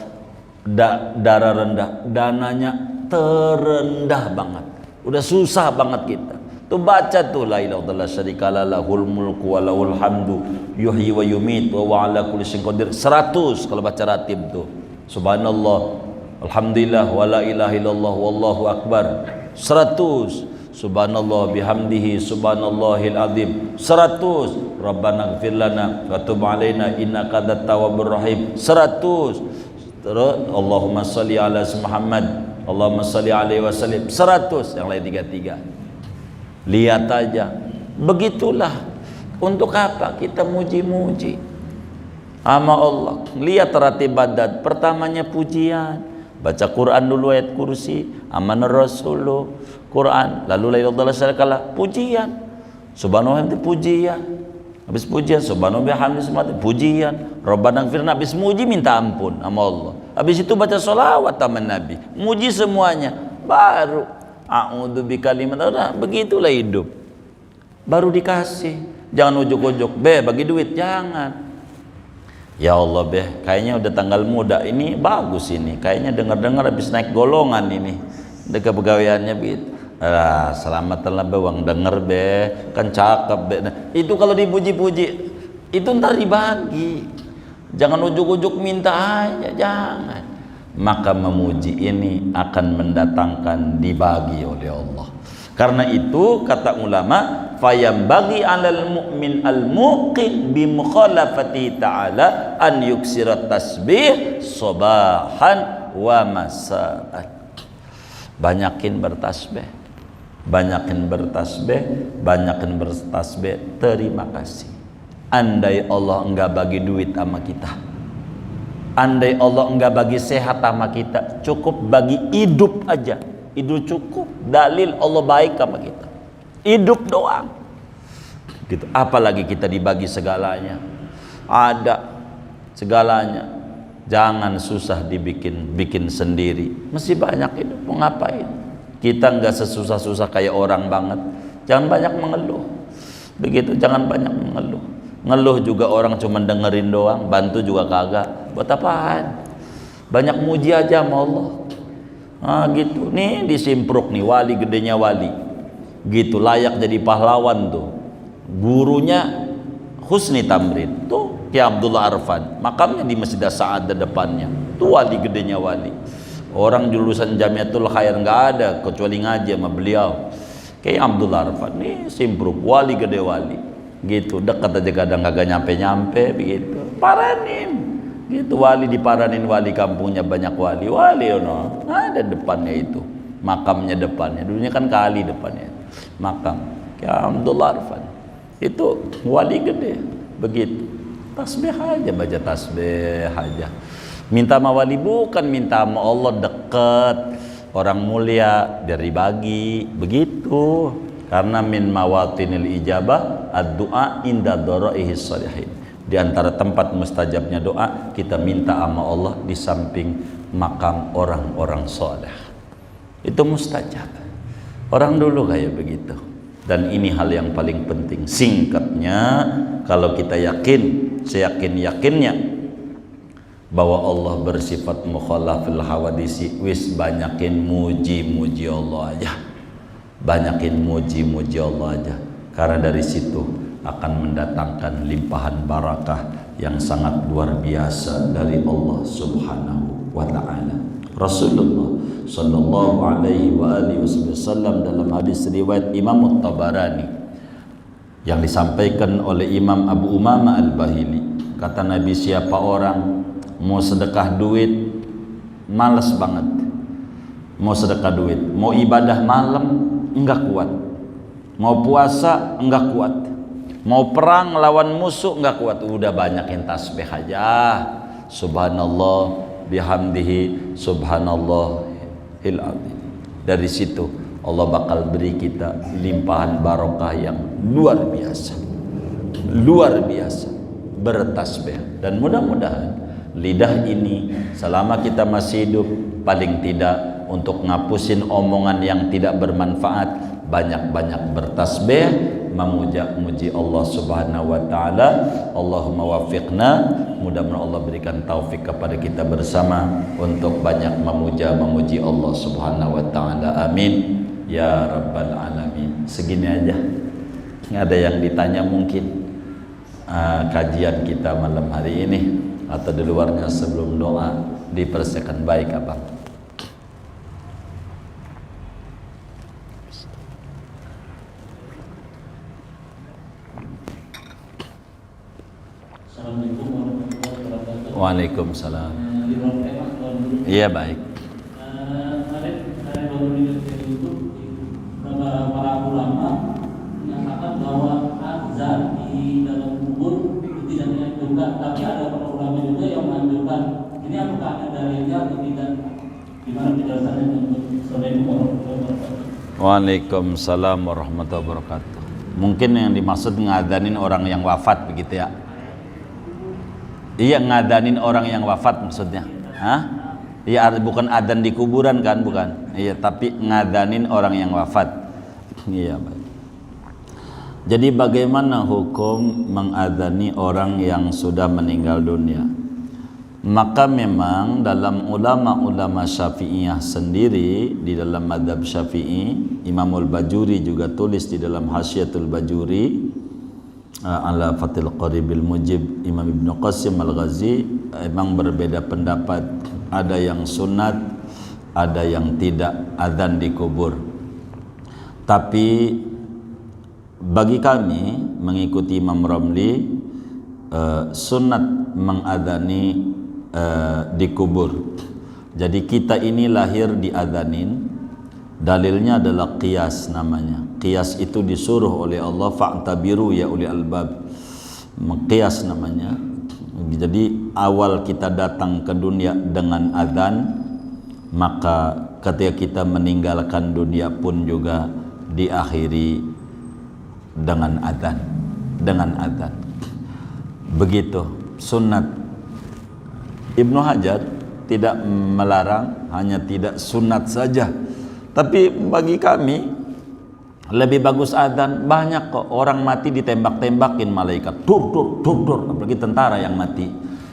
darah rendah, dananya terendah banget, udah susah banget kita, Tu baca tu la ilaha illallah syarikalah lahul mulku wa lahul hamdu yuhyi wa yumit wa huwa ala kulli syai'in qadir. 100 kalau baca ratib tu. Subhanallah, alhamdulillah, wa la ilaha illallah, wallahu akbar. 100. Subhanallah bihamdihi subhanallahil azim. 100. Rabbana ighfir lana wa tub alaina innaka antat tawwabur rahim. 100. Terus Allahumma shalli ala Muhammad, Allahumma shalli alaihi wasallam. 100. Yang lain 33. Lihat aja. Begitulah. Untuk apa kita muji-muji sama Allah? Lihat ratib ibadat. Pertamanya pujian. Baca Quran dulu, ayat kursi, amanah Rasulullah, Quran, lalu la ilaha illallah syarikalah, pujian. Subhanallah itu pujian. Habis pujian subhanallah bihamdihi pujian. Rabbana ighfir lana, habis muji minta ampun sama Allah. Habis itu baca sholawat sama Nabi. Muji semuanya. Baru a'udzu bikalimat. Begitulah hidup. Baru dikasih. Jangan ujuk-ujuk, bagi duit, jangan. Ya Allah kayaknya udah tanggal muda ini bagus ini. Kayaknya dengar-dengar habis naik golongan ini. Dekat pegawaiannya begitu. Selamatlah uang denger kan cakep Nah, itu kalau dipuji-puji itu ntar dibagi. Jangan ujuk-ujuk minta aja, jangan. Maka memuji ini akan mendatangkan dibagi oleh Allah. Karena itu kata ulama, fayambagi 'alal mu'min al-muqin bi mukhalafati ta'ala an yuksirat tasbih sabahan wa masa'an. Banyakin bertasbih. Banyakin bertasbih, banyakin bertasbih. Terima kasih. Andai Allah enggak bagi duit sama kita, andai Allah enggak bagi sehat sama kita, cukup bagi hidup aja. Hidup cukup, dalil Allah baik sama kita. Hidup doang. Gitu. Apalagi kita dibagi segalanya. Ada segalanya. Jangan susah bikin sendiri. Mesti banyak hidup, mau ngapain? Kita enggak sesusah-susah kayak orang banget. Jangan banyak mengeluh. Begitu, jangan banyak mengeluh. Ngeluh juga orang cuma dengerin doang, bantu juga kagak. Buat apaan? Banyak muji aja sama Allah. Gitu. Nih disimpruk nih, wali gedenya wali. Gitu, layak jadi pahlawan tuh. Gurunya Husni Tamrin. Tuh, Ki Abdullah Arfan. Makamnya di Masjid As-Sa'adah depannya. Tuh wali gedenya wali. Orang lulusan Jamiatul Khair nggak ada kecuali ngaji sama beliau. Ki Abdullah Arfan. Nih simpruk, wali gede wali. Gitu, dekat aja kadang kagak nyampe-nyampe begitu. Paranin. Gitu, wali diparanin, wali kampungnya banyak wali ada depannya itu, makamnya depannya, dulunya kan kali depannya makam ya Abdullah Arfan itu wali gede begitu. Tasbih aja, baca tasbih aja, minta sama wali, bukan minta sama Allah. Deket orang mulia biar dibagi begitu. Karena min mawatinil ijabah ad-du'a inda dhara'ihis shalihin. Di antara tempat mustajabnya doa, kita minta sama Allah di samping makam orang-orang soleh. Itu mustajab. Orang dulu kayak begitu. Dan ini hal yang paling penting. Singkatnya, kalau kita yakin, seyakin-yakinnya bahwa Allah bersifat mukhalafil hawadisi, wis banyakin muji-muji Allah aja. Banyakin muji-muji Allah aja. Karena dari situ akan mendatangkan limpahan barakah yang sangat luar biasa dari Allah Subhanahu wa taala. Rasulullah sallallahu alaihi wa alihi wasallam dalam hadis riwayat Imam At-Tabarani yang disampaikan oleh Imam Abu Umamah Al-Bahili, kata Nabi, siapa orang mau sedekah duit malas banget, mau sedekah duit, mau ibadah malam enggak kuat, mau puasa enggak kuat, mau perang lawan musuh enggak kuat, udah banyakin tasbih aja. Subhanallah bihamdihi subhanallahil azim. Dari situ Allah bakal beri kita limpahan barokah yang luar biasa. Luar biasa bertasbih. Dan mudah-mudahan lidah ini selama kita masih hidup paling tidak untuk ngapusin omongan yang tidak bermanfaat, banyak-banyak bertasbih, memuji Allah Subhanahu wa taala. Allahumma wafiqna, mudah-mudahan Allah berikan taufik kepada kita bersama untuk banyak memuji Allah Subhanahu wa taala. Amin ya rabbal alamin. segini aja. Ada yang ditanya mungkin kajian kita malam hari ini atau di luarnya sebelum doa dipersiapkan baik apa? Assalamualaikum warahmatullahi wabarakatuh. Waalaikumsalam. Di ruang tema dulu. Iya baik. Kemarin saya baru lihat di YouTube para ulama menyatakan bahwa azan di dalam kubur itu tidak dianjurkan, tapi ada para ulama juga yang menganjurkan. Ini apakah ada dalilnya atau tidak? Gimana penjelasannya untuk Assalamualaikum warahmatullahi wabarakatuh. Waalaikumsalam warahmatullahi wabarakatuh. Mungkin yang dimaksud ngadanin orang yang wafat begitu ya? Iya, ngadanin orang yang wafat maksudnya. Hah? Iya, bukan adzan di kuburan kan, bukan. Iya, tapi ngadanin orang yang wafat. Iya, baik. Jadi bagaimana hukum mengadzani orang yang sudah meninggal dunia? Maka memang dalam ulama-ulama Syafi'iyah sendiri, di dalam madhab Syafi'i, Imamul Bajuri juga tulis di dalam Hasyiatul Bajuri ala Fathil Qaribil Mujib, Imam Ibnu Qasim Al-Ghazi memang berbeda pendapat. Ada yang sunat, ada yang tidak adzan di kubur. Tapi bagi kami mengikuti Imam Ramli, sunat mengadzani di kubur. Jadi kita ini lahir diadzanin. Dalilnya adalah qiyas namanya. Qiyas itu disuruh oleh Allah, fa'tabiru ya ulil albab. Qiyas namanya. Jadi awal kita datang ke dunia dengan adzan, maka ketika kita meninggalkan dunia pun juga diakhiri dengan adzan. Dengan adzan. Begitu sunnat. Ibnu Hajar tidak melarang, hanya tidak sunat saja. Tapi bagi kami lebih bagus adzan. Banyak kok orang mati ditembak-tembakin malaikat, dur dur dur dur, apalagi tentara yang mati.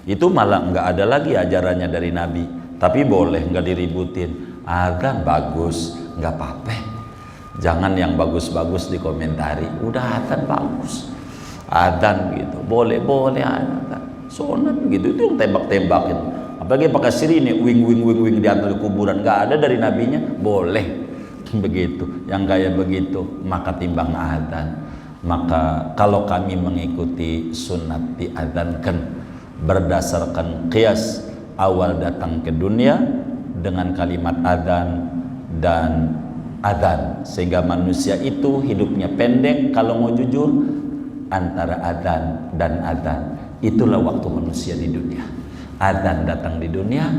Itu malah nggak ada lagi ajarannya dari Nabi. Tapi boleh, nggak diributin. Adzan bagus, nggak apa-apa. Jangan yang bagus-bagus dikomentari. Udah adzan bagus, adzan gitu, boleh adzan. Sunat gitu, itu yang tembak-tembakin. Apalagi pakai sirine, wing di antara kuburan, nggak ada dari nabinya, boleh begitu. Yang kayak begitu maka timbang adzan. Maka kalau kami mengikuti sunat diadzankan berdasarkan qiyas awal datang ke dunia dengan kalimat adzan dan adzan, sehingga manusia itu hidupnya pendek. Kalau mau jujur, antara adzan dan adzan, itulah waktu manusia di dunia. Adzan datang di dunia,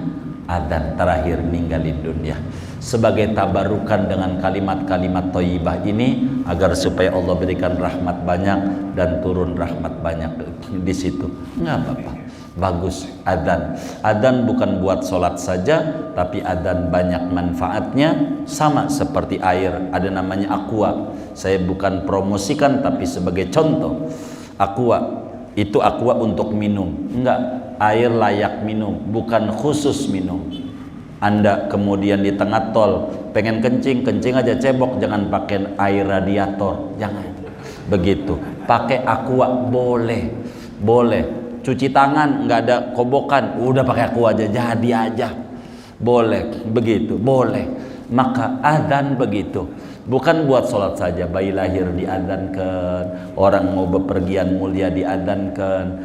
adzan terakhir ninggalin dunia. Sebagai tabarukan dengan kalimat-kalimat thayyibah ini, agar supaya Allah berikan rahmat banyak dan turun rahmat banyak di situ. Nggak apa-apa, bagus adzan. Adzan bukan buat sholat saja, tapi adzan banyak manfaatnya. Sama seperti air, ada namanya aqua. Saya bukan promosikan, tapi sebagai contoh. Aqua itu aqua untuk minum, enggak, air layak minum, bukan khusus minum. Anda kemudian di tengah tol pengen kencing aja cebok, jangan pakai air radiator, jangan begitu. Pakai aqua boleh. Cuci tangan nggak ada kobokan, udah pakai aqua aja, jadi aja, boleh begitu, boleh. Maka adzan begitu. Bukan buat sholat saja, bayi lahir diadzankan, orang mau bepergian mulia diadzankan,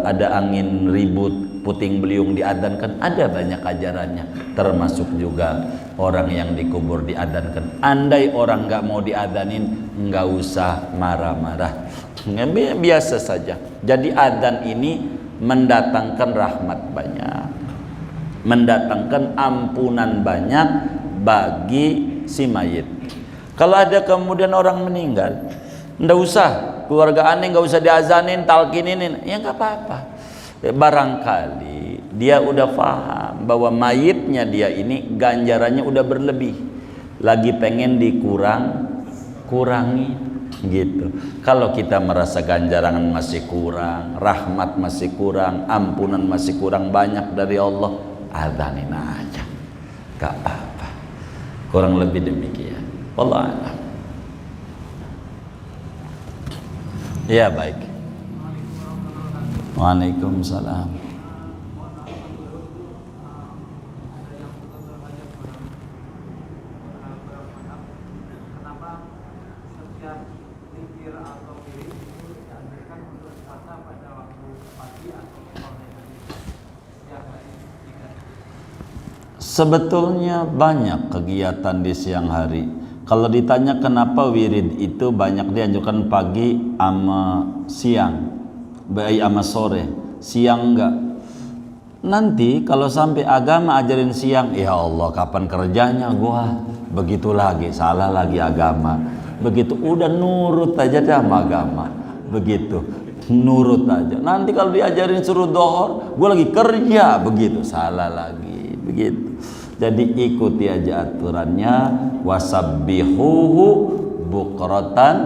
ada angin ribut, puting beliung diadzankan, ada banyak ajarannya. Termasuk juga orang yang dikubur diadzankan. Andai orang nggak mau diadzanin, nggak usah marah-marah, biasa saja. Jadi adzan ini mendatangkan rahmat banyak, mendatangkan ampunan banyak bagi si mayit. Kalau ada kemudian orang meninggal, nggak usah keluarga aneh, nggak usah diazanin, talkinin, ya nggak apa-apa. Barangkali dia udah paham bahwa mayitnya dia ini ganjarannya udah berlebih, lagi pengen kurangi gitu. Kalau kita merasa ganjaran masih kurang, rahmat masih kurang, ampunan masih kurang banyak dari Allah, adzanin aja, nggak apa-apa. Kurang lebih demikian. Wallahu a'lam. Ya baik. Waalaikumsalam. Sebetulnya banyak kegiatan di siang hari. Kalau ditanya kenapa wirid itu banyak dianjurkan pagi sama siang, baik sama sore, siang enggak. Nanti kalau sampai agama ajarin siang, ya Allah kapan kerjanya gua? Begitu lagi, salah lagi agama. Begitu udah nurut aja dah sama agama. Begitu, nurut aja. Nanti kalau diajarin suruh dohor, gua lagi kerja, begitu salah lagi. Begitu. Jadi ikuti aja aturannya, wasabbihuhu bukratan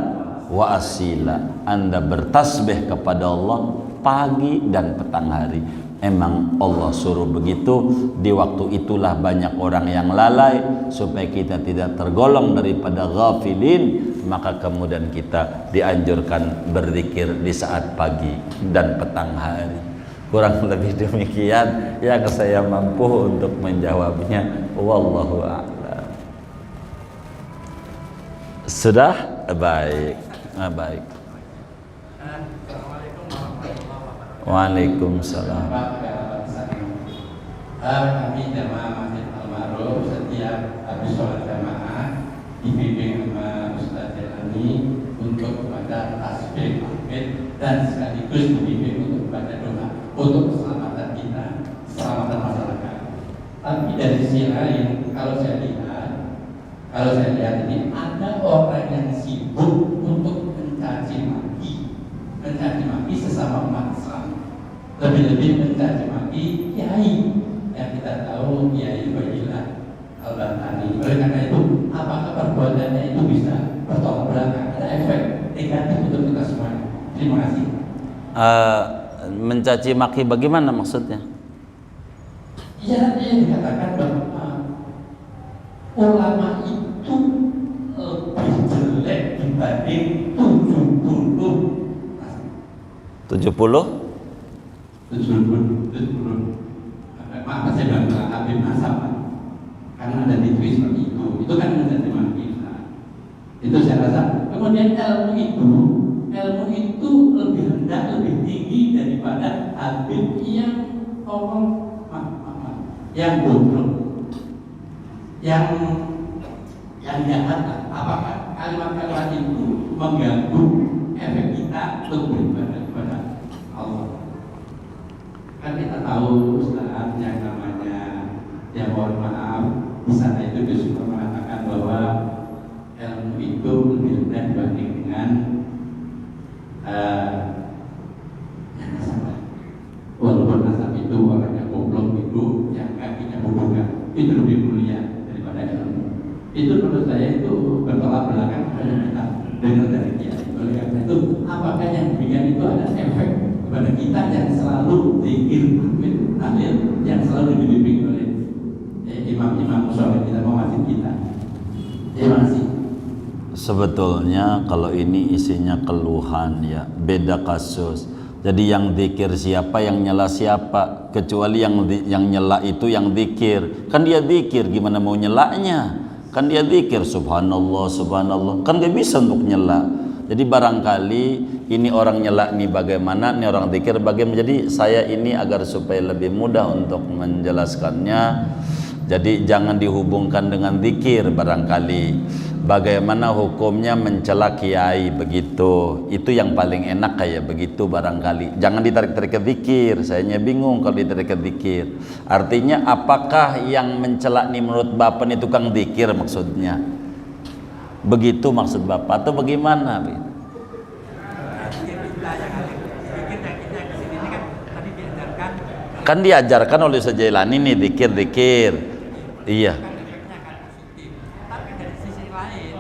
wa asila. Anda bertasbih kepada Allah pagi dan petang hari. Emang Allah suruh begitu. Di waktu itulah banyak orang yang lalai. Supaya kita tidak tergolong daripada ghafilin, maka kemudian kita dianjurkan berzikir di saat pagi dan petang hari. Kurang lebih demikian yang saya mampu untuk menjawabnya. Wallahu a'lam. Sudah? Baik. Baik. Waalaikumsalam. Kami jamaah Masjid Al-Ma'ruf setiap habis sholat jamaah dibimbing sama Ustaz Jelani untuk membaca tasbih, tahmid, dan sekaligus dibimbing untuk membaca doa untuk keselamatan kita, keselamatan masyarakat. Tapi dari sisi lain, kalau saya lihat ini ada orang yang sibuk untuk mencaci maki sesama umat Islam, lebih-lebih mencaci maki kiai yang kita tahu kiai Bajilah Al-Bantani. Oleh karena itu, apakah perbuatannya itu bisa bertolak belakang, ada efek negatif untuk kita semuanya? Terima kasih. Mencaci maki bagaimana maksudnya? Ya, dia dikatakan bahwa ulama itu lebih jelek dibanding 70. Maaf saya bilang Habib Nasab, karena ada di tweet seperti itu kan menjadi maki. Itu saya rasa. Kemudian ilmu itu lebih rendah, lebih tinggi daripada Habib yang yang bodoh, yang jahat. Apakah kalimat-kalimat itu mengganggu efek kita untuk beribadah kepada Allah? Kan kita tahu Ustaz yang namanya, ya mohon maaf, di sana itu justru mengatakan bahwa ilmu itu lebih rendah dibanding dengan yang nasab. Walaupun nasab itu orangnya goblok itu, yang kakinya hubungan itu lebih mulia daripada ilmu. Itu menurut saya itu bertolak belakang dengan kita dengar dari kiai. Oleh karena itu, apakah yang demikian itu ada efek kepada kita yang selalu zikir, tahlil, yang selalu dibimbing oleh imam-imam sholat kita, masjid kita? Terima kasih. Sebetulnya kalau ini isinya keluhan ya, beda kasus. Jadi yang zikir siapa, yang nyela siapa? Kecuali yang nyela itu yang zikir. Kan dia zikir, gimana mau nyelanya? Kan dia zikir subhanallah, subhanallah. Kan gak bisa untuk nyela. Jadi barangkali ini orang nyela nih bagaimana, ini orang zikir bagaimana. Jadi saya ini agar supaya lebih mudah untuk menjelaskannya, jadi jangan dihubungkan dengan zikir barangkali. Bagaimana hukumnya mencela kiai begitu, itu yang paling enak kayak begitu barangkali. Jangan ditarik-tarik ke zikir, sayanya bingung kalau ditarik ke zikir. Artinya apakah yang mencela nih menurut Bapak ini tukang zikir maksudnya? Begitu maksud Bapak atau bagaimana? Kan diajarkan oleh Ustaz Jailani nih zikir-zikir. Iya. Tapi dari sisi lain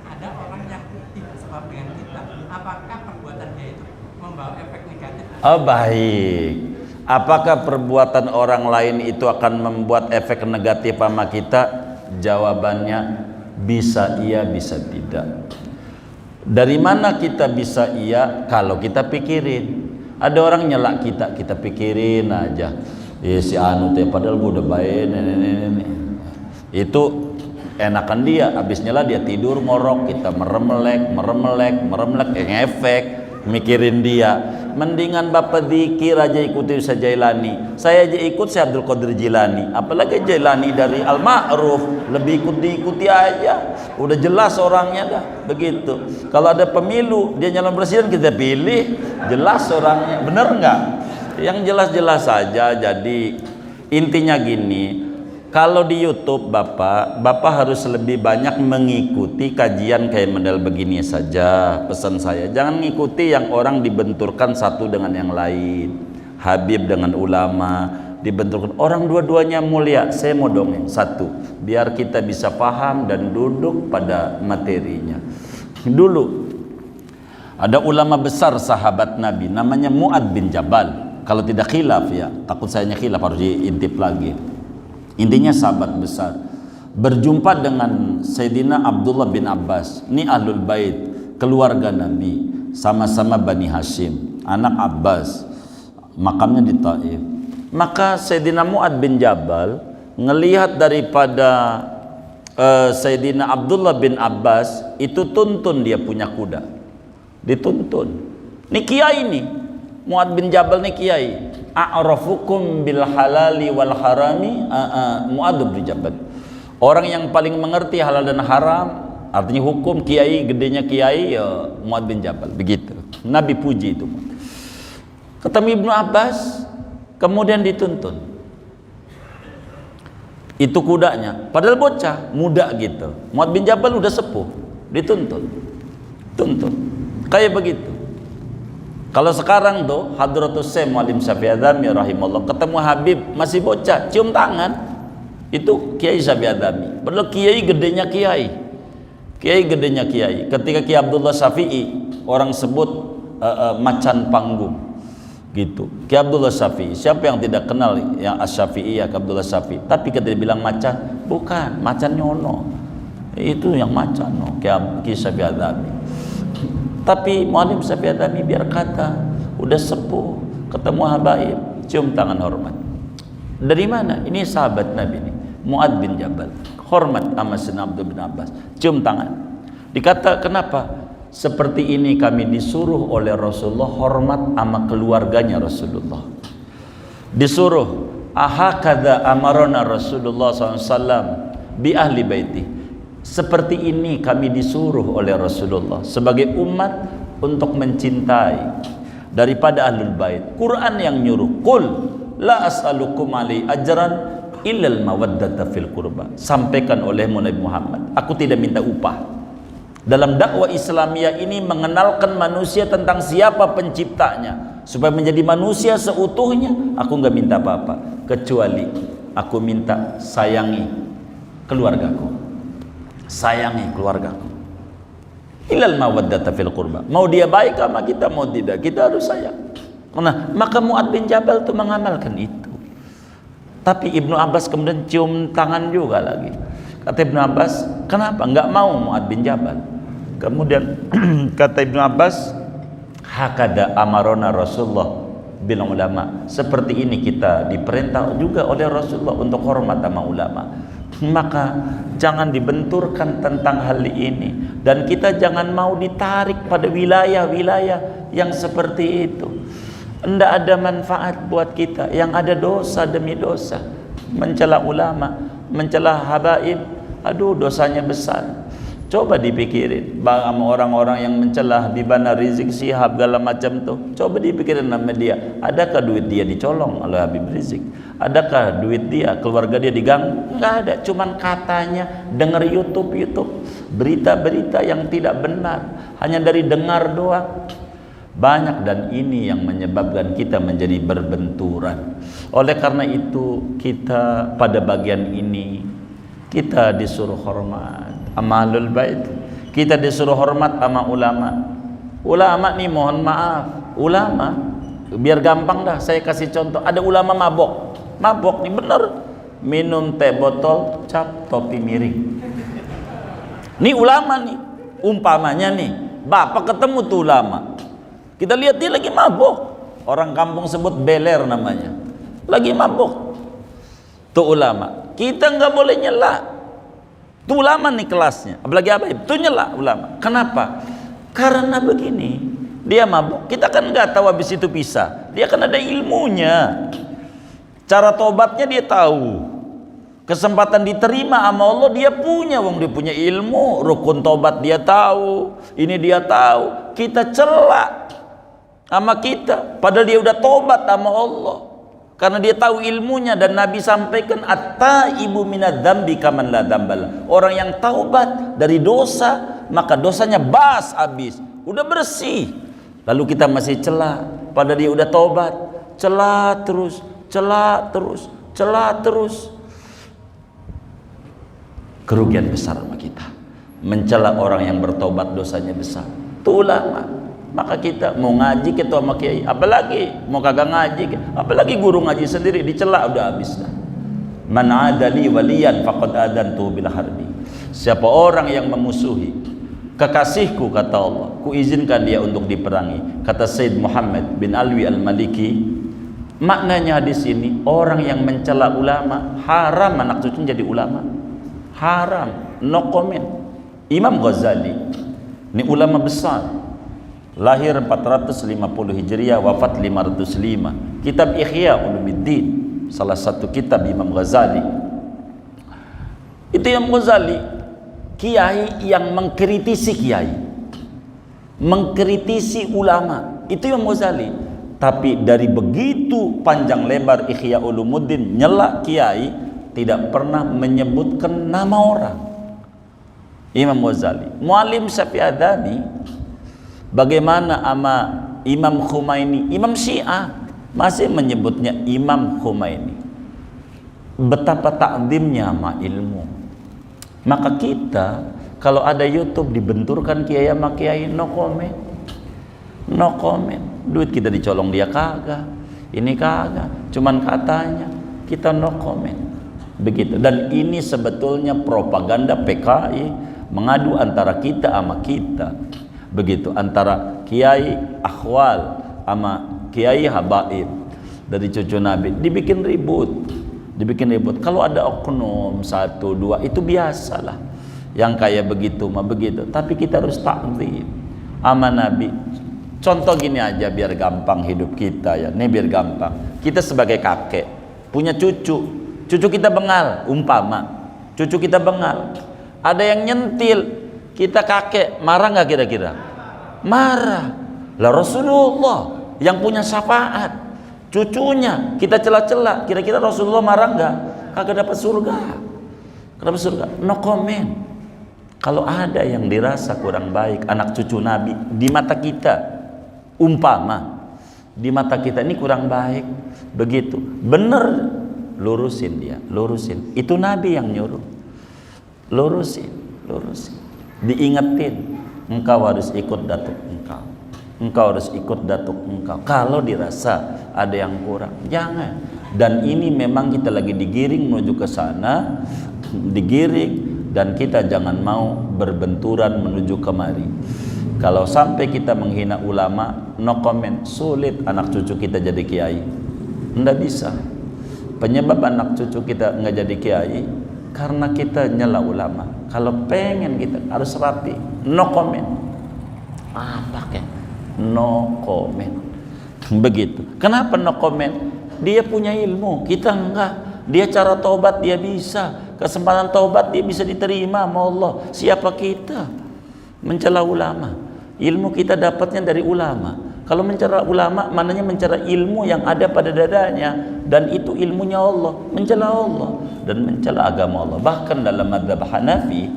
ada orang yang tidak sebab dengan kita. Apakah perbuatan dia itu membawa efek negatif? Oh baik. Apakah perbuatan orang lain itu akan membuat efek negatif sama kita? Jawabannya bisa iya, bisa tidak. Dari mana kita bisa iya? Kalau kita pikirin. Ada orang nyelak kita, kita pikirin aja. Ya si anu teh padahal gua udah baik nenek. Itu enakan dia, habis nyela dia tidur ngorok, kita meremelek, ngefek, mikirin dia. Mendingan Bapak zikir aja, ikuti Ustaz Jailani. Saya aja ikut Syekh Abdul Qadir Jilani, apalagi Jailani dari Al-Ma'ruf, lebih diikuti aja. Udah jelas orangnya dah, begitu. Kalau ada pemilu, dia nyalon presiden kita pilih, jelas orangnya, bener nggak? Yang jelas-jelas saja. Jadi intinya gini, kalau di YouTube Bapak harus lebih banyak mengikuti kajian kayak model begini saja. Pesan saya, jangan ngikuti yang orang dibenturkan satu dengan yang lain. Habib dengan ulama dibenturkan. Orang dua-duanya mulia. Saya mau dongeng satu, biar kita bisa paham dan duduk pada materinya. Dulu ada ulama besar sahabat Nabi, namanya Mu'ad bin Jabal. Kalau tidak khilaf ya, takut sayanya khilaf, harus diintip lagi. Intinya sahabat besar, berjumpa dengan Sayyidina Abdullah bin Abbas. Ini ahlul bait, keluarga Nabi, sama-sama Bani Hashim, anak Abbas, makamnya di Taif. Maka Sayyidina Mu'ad bin Jabal ngelihat daripada Sayyidina Abdullah bin Abbas itu tuntun, dia punya kuda, dituntun. Ini kiai nih, Mu'ad bin Jabal nih kiai. A'rafukum bil halali wal harami Mu'ad bin Jabal. Orang yang paling mengerti halal dan haram, artinya hukum, kiai, gedenya kiai ya Mu'ad bin Jabal. Begitu. Nabi puji itu. Ketemu Ibnu Abbas, kemudian dituntun. Itu kudanya, padahal bocah, muda gitu. Mu'ad bin Jabal udah sepuh, dituntun. Tuntun. Kayak begitu. Kalau sekarang tuh Hadratus Syekh Muallim Syafi'i Adzami rahimahullah ketemu Habib masih bocah, cium tangan. Itu Kiai Syafi'i Adzami. Padahal kiai gedenya kiai. Kiai gedenya kiai. Ketika Kiai Abdullah Syafi'i, orang sebut macan panggung. Gitu. Kiai Abdullah Syafi'i, siapa yang tidak kenal yang Asy-Syafi'i ya Abdullah Syafi'i? Tapi ketika bilang macan, bukan, macan nyono. Itu yang macan no, Kiai Syafi'i Adzami. Tapi Muallim Syafi'i Adzami biar kata, udah sepuh, ketemu habaib, cium tangan hormat. Dari mana? Ini sahabat Nabi nih, Mu'ad bin Jabal, hormat sama Sayyidina Abdullah bin Abbas, cium tangan. Dikata kenapa? Seperti ini kami disuruh oleh Rasulullah hormat sama keluarganya Rasulullah. Disuruh, ahakadha amarona Rasulullah SAW bi ahli baiti. Seperti ini kami disuruh oleh Rasulullah sebagai umat untuk mencintai daripada ahlul bait. Quran yang nyuruh, qul la as'alukum alaihi ajran illal mawaddata fil qurba. Sampaikan oleh Nabi Muhammad, aku tidak minta upah. Dalam dakwah Islamiyah ini mengenalkan manusia tentang siapa penciptanya, supaya menjadi manusia seutuhnya. Aku nggak minta apa-apa, kecuali aku minta sayangi keluargaku. Sayangi keluargaku. Ilal mawaddata fil qurba. Mau dia baik sama kita, mau tidak, kita harus sayang. Nah, maka Mu'ad bin Jabal itu mengamalkan itu. Tapi Ibnu Abbas kemudian cium tangan juga lagi. Kata Ibnu Abbas, kenapa enggak mau Mu'ad bin Jabal? Kemudian kata Ibnu Abbas, hakada amarona Rasulullah bil ulama. Seperti ini kita diperintah juga oleh Rasulullah untuk hormat sama ulama. Maka jangan dibenturkan tentang hal ini, dan kita jangan mau ditarik pada wilayah-wilayah yang seperti itu. Tidak ada manfaat buat kita, yang ada dosa demi dosa. Mencela ulama, mencela habaib, aduh dosanya besar. Coba dipikirin sama orang-orang yang mencela Habibana Rizik Syihab segala macam tuh. Coba dipikirin sama dia, adakah duit dia dicolong oleh Habib Rizik? Adakah duit dia, keluarga dia diganggu? Enggak ada, cuman katanya denger YouTube berita-berita yang tidak benar, hanya dari dengar doang. Banyak, dan ini yang menyebabkan kita menjadi berbenturan. Oleh karena itu kita pada bagian ini kita disuruh hormat sama ahlul bait, kita disuruh hormat sama ulama. Ulama nih mohon maaf, ulama biar gampang dah saya kasih contoh. Ada ulama mabok nih bener, minum teh botol cap topi miring. Nih ulama nih, umpamanya nih Bapak ketemu tuh ulama. Kita lihat dia lagi mabuk. Orang kampung sebut beler namanya. Lagi mabuk. Tuh ulama. Kita nggak boleh nyela. Tuh ulama nih kelasnya. Apalagi apa? Tuh nyela ulama. Kenapa? Karena begini. Dia mabuk. Kita kan nggak tahu habis itu pisah. Dia kan ada ilmunya. Cara tobatnya dia tahu. Kesempatan diterima sama Allah dia punya, wong dia punya ilmu, rukun tobat dia tahu, ini dia tahu. Kita celak sama kita, padahal dia udah tobat sama Allah, karena dia tahu ilmunya. Dan Nabi sampaikan at-taibu minadz-dzambi kaman la dzambala. Orang yang taubat dari dosa, maka dosanya bas habis, udah bersih. Lalu kita masih celak, padahal dia udah tobat, celak terus, celak terus, celak terus. Kerugian besar sama kita mencela orang yang bertobat, dosanya besar. Itu ulama. Maka kita mau ngaji kita sama kiai, apalagi mau kagak ngaji, apalagi guru ngaji sendiri dicela, udah habis dah. Man adali waliyan faqad adantu bil harbi. Siapa orang yang memusuhi kekasihku, kata Allah, ku izinkan dia untuk diperangi. Kata Said Muhammad bin Alwi al-Maliki, maknanya di sini orang yang mencela ulama haram anak cucunya jadi ulama. Haram, no comment. Imam Ghazali ini ulama besar, lahir 450 Hijriah, wafat 505. Kitab Ihya Ulumuddin, salah satu kitab Imam Ghazali. Itu Imam Ghazali, kiai yang mengkritisi kiai, mengkritisi ulama. Itu Imam Ghazali. Tapi dari begitu panjang lebar Ihya Ulumuddin nyela kiai, tidak pernah menyebutkan nama orang. Imam Ghazali. Muallim Syafi'adani, bagaimana sama Imam Khumaini, Imam Syiah masih menyebutnya Imam Khumaini. Betapa takzimnya sama ilmu. Maka kita kalau ada YouTube dibenturkan kiai sama kiai, no comment, no comment. Duit kita dicolong dia kagak, ini kagak, cuman katanya, kita no comment. Begitu. Dan ini sebetulnya propaganda PKI mengadu antara kita sama kita. Begitu, antara kiai akhwal sama kiai habaib dari cucu Nabi, dibikin ribut. Dibikin ribut. Kalau ada oknum 1, 2 itu biasalah. Yang kayak begitu mah begitu. Tapi kita harus takzim sama Nabi. Contoh gini aja biar gampang hidup kita ya. Nih biar gampang. Kita sebagai kakek punya cucu. Cucu kita bengal, umpama cucu kita bengal, ada yang nyentil, kita kakek marah nggak kira-kira? Marah. Lah Rasulullah yang punya syafaat, cucunya kita cela-cela, kira-kira Rasulullah marah nggak? Kagak dapat surga. Kenapa surga? No comment. Kalau ada yang dirasa kurang baik anak cucu Nabi di mata kita, umpama di mata kita ini kurang baik, begitu, bener. Lurusin dia, lurusin. Itu Nabi yang nyuruh. Lurusin, lurusin. Diingetin, engkau harus ikut datuk engkau. Engkau harus ikut datuk engkau. Kalau dirasa ada yang kurang, jangan. Dan ini memang kita lagi digiring menuju ke sana, digiring, dan kita jangan mau berbenturan menuju kemari. Kalau sampai kita menghina ulama, no comment. Sulit anak cucu kita jadi kiai. Nggak bisa. Penyebab anak cucu kita nggak jadi kiai karena kita nyela ulama. Kalau pengen kita harus rapi, no comment. Apa kek? No comment. Begitu. Kenapa no comment? Dia punya ilmu, kita enggak. Dia cara taubat dia bisa, kesempatan taubat dia bisa diterima sama Allah. Siapa kita mencela ulama? Ilmu kita dapatnya dari ulama. Kalau mencela ulama, maknanya mencela ilmu yang ada pada dadanya, dan itu ilmunya Allah, mencela Allah dan mencela agama Allah. Bahkan dalam mazhab Hanafi,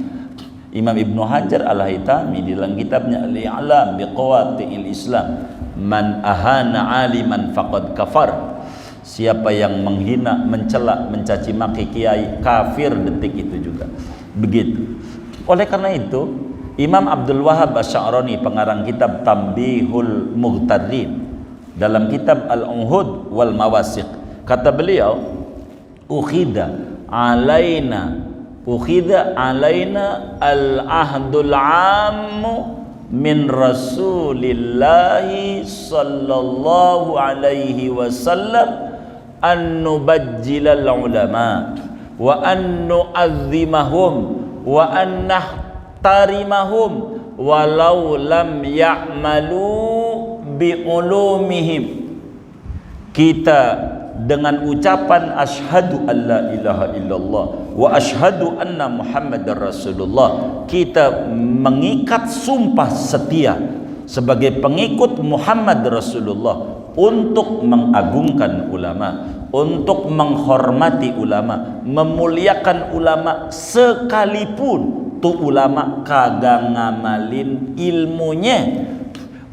Imam Ibnu Hajar Al-Haytami di dalam kitabnya Al-I'lam biqawati'il Islam, man ahana aliman faqad kafar. Siapa yang menghina, mencela, mencaci maki kiai, kafir detik itu juga. Begitu. Oleh karena itu, Imam Abdul Wahab Asy-Sya'rani, pengarang kitab Tambihul Mughtarrin, dalam kitab Al-Unhud wal Mawasiq, kata beliau, ukhida alaina al-ahdul ammu min Rasulillahi sallallahu alaihi wasallam an nubajjilal ulama wa an nu'azzimahum wa an nahtarimahum walau lam ya'malu bi ulumihim. Kita dengan ucapan asyhadu alla ilaha illallah wa asyhadu anna muhammadar rasulullah, kita mengikat sumpah setia sebagai pengikut Muhammad Rasulullah untuk mengagungkan ulama, untuk menghormati ulama, memuliakan ulama, sekalipun tu ulama kagak ngamalin ilmunya.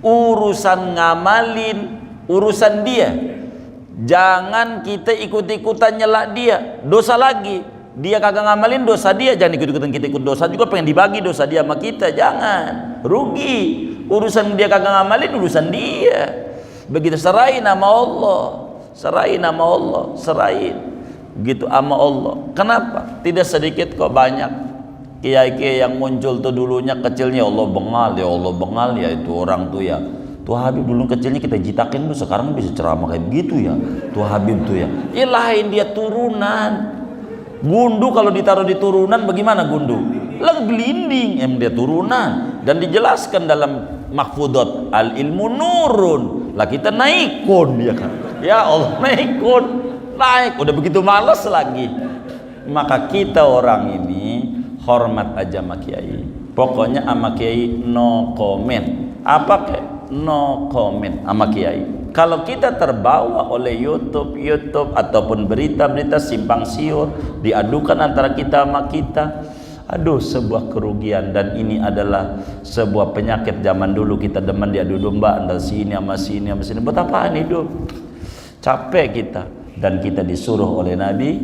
Urusan ngamalin urusan dia. Jangan kita ikut-ikutan nyelak dia, dosa lagi. Dia kagak ngamalin, dosa dia. Jangan ikut-ikutan kita ikut dosa juga, pengen dibagi dosa dia sama kita. Jangan, rugi. Urusan dia kagak ngamalin, urusan dia. Begitu, serahin nama Allah, serahin nama Allah, serahin begitu sama Allah. Kenapa? Tidak sedikit kok, banyak kiai-kiai yang muncul tuh dulunya kecilnya Allah bengal ya itu orang tuh ya. Tuh Habib dulu kecilnya kita jitakin tuh, sekarang bisa ceramah kayak begitu ya. Tuh Habib tuh ya. Ilahin dia turunan. Gundu kalau ditaruh di turunan bagaimana gundu? Lang gelinding, dia turunan. Dan dijelaskan dalam mahfudot, al ilmu nurun. Lah kita naikun ya kan. Ya Allah, naikun. Naik, udah begitu males lagi. Maka kita orang ini hormat aja sama kiai. Pokoknya sama kiai no comment. Apa kayak? No comment sama kiai. Kalau kita terbawa oleh YouTube ataupun berita-berita simpang siur diadukan antara kita sama kita, aduh, sebuah kerugian. Dan ini adalah sebuah penyakit zaman dulu, kita demen diadu domba antara sini sama sini sama sini. Buat apaan hidup? Capek kita. Dan kita disuruh oleh Nabi,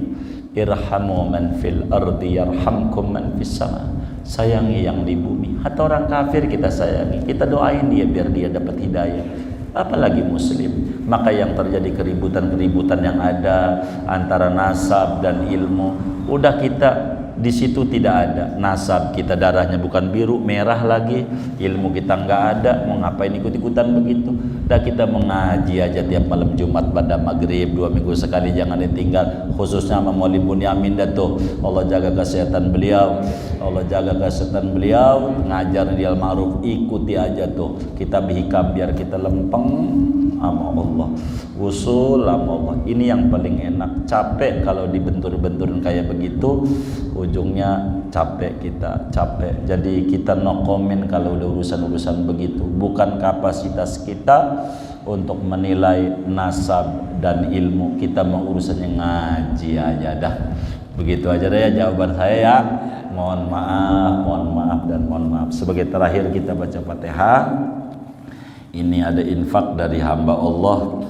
irhamu man fil ardi yarhamkum man fis sama. Sayangi yang di bumi. Atau orang kafir kita sayangi, kita doain dia biar dia dapat hidayah. Apalagi muslim. Maka yang terjadi keributan-keributan yang ada antara nasab dan ilmu, udah kita di situ tidak ada. Nasab kita darahnya bukan biru, merah lagi. Ilmu kita nggak ada, mau ngapain ikut-ikutan begitu? Dan kita mengaji aja tiap malam Jumat pada maghrib 2 minggu sekali, jangan ditinggal. Khususnya sama Maulid Bunyamin dah tuh. Allah jaga kesehatan beliau, Allah jaga kesehatan beliau. Ngajar di Al-Ma'ruf, ikuti aja tuh. Kita bihikam biar kita lempeng sama Allah, usul sama Allah. Ini yang paling enak. Capek kalau dibentur-benturin kayak begitu, ujungnya capek kita, capek. Jadi kita no comment kalau udah urusan-urusan begitu. Bukan kapasitas kita untuk menilai nasab dan ilmu. Kita mau urusannya ngaji aja dah. Begitu aja deh ya jawaban saya ya. Mohon maaf dan mohon maaf. Sebagai terakhir kita baca Fatihah. Ini ada infak dari hamba Allah,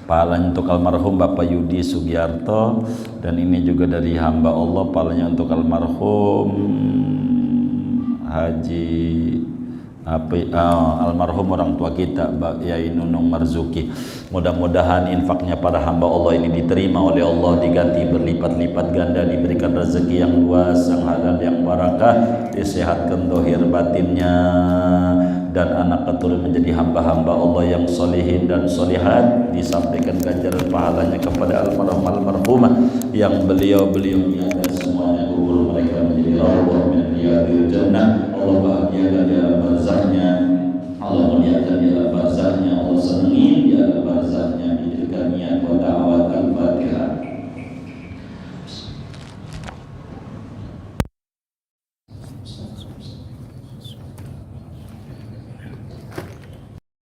pahalanya untuk almarhum Bapak Yudi Sugiarto, dan ini juga dari hamba Allah, pahalanya untuk almarhum Haji almarhum orang tua kita Mbak Yai Nunung Marzuki. Mudah-mudahan infaknya para hamba Allah ini diterima oleh Allah, diganti berlipat-lipat ganda, diberikan rezeki yang luas, yang halal, yang barakah, disehatkan dohir batinnya, dan anak keturunan menjadi hamba-hamba Allah yang solehin dan solehat, disampaikan ganjaran pahalanya kepada almarhumah yang beliau-beliaunya dan semuanya kubur mereka menjadi rawdah min riyadil jannah. Allah bahagiakan di alam barzahnya, Allah muliakan di alam barzahnya, Allah senangi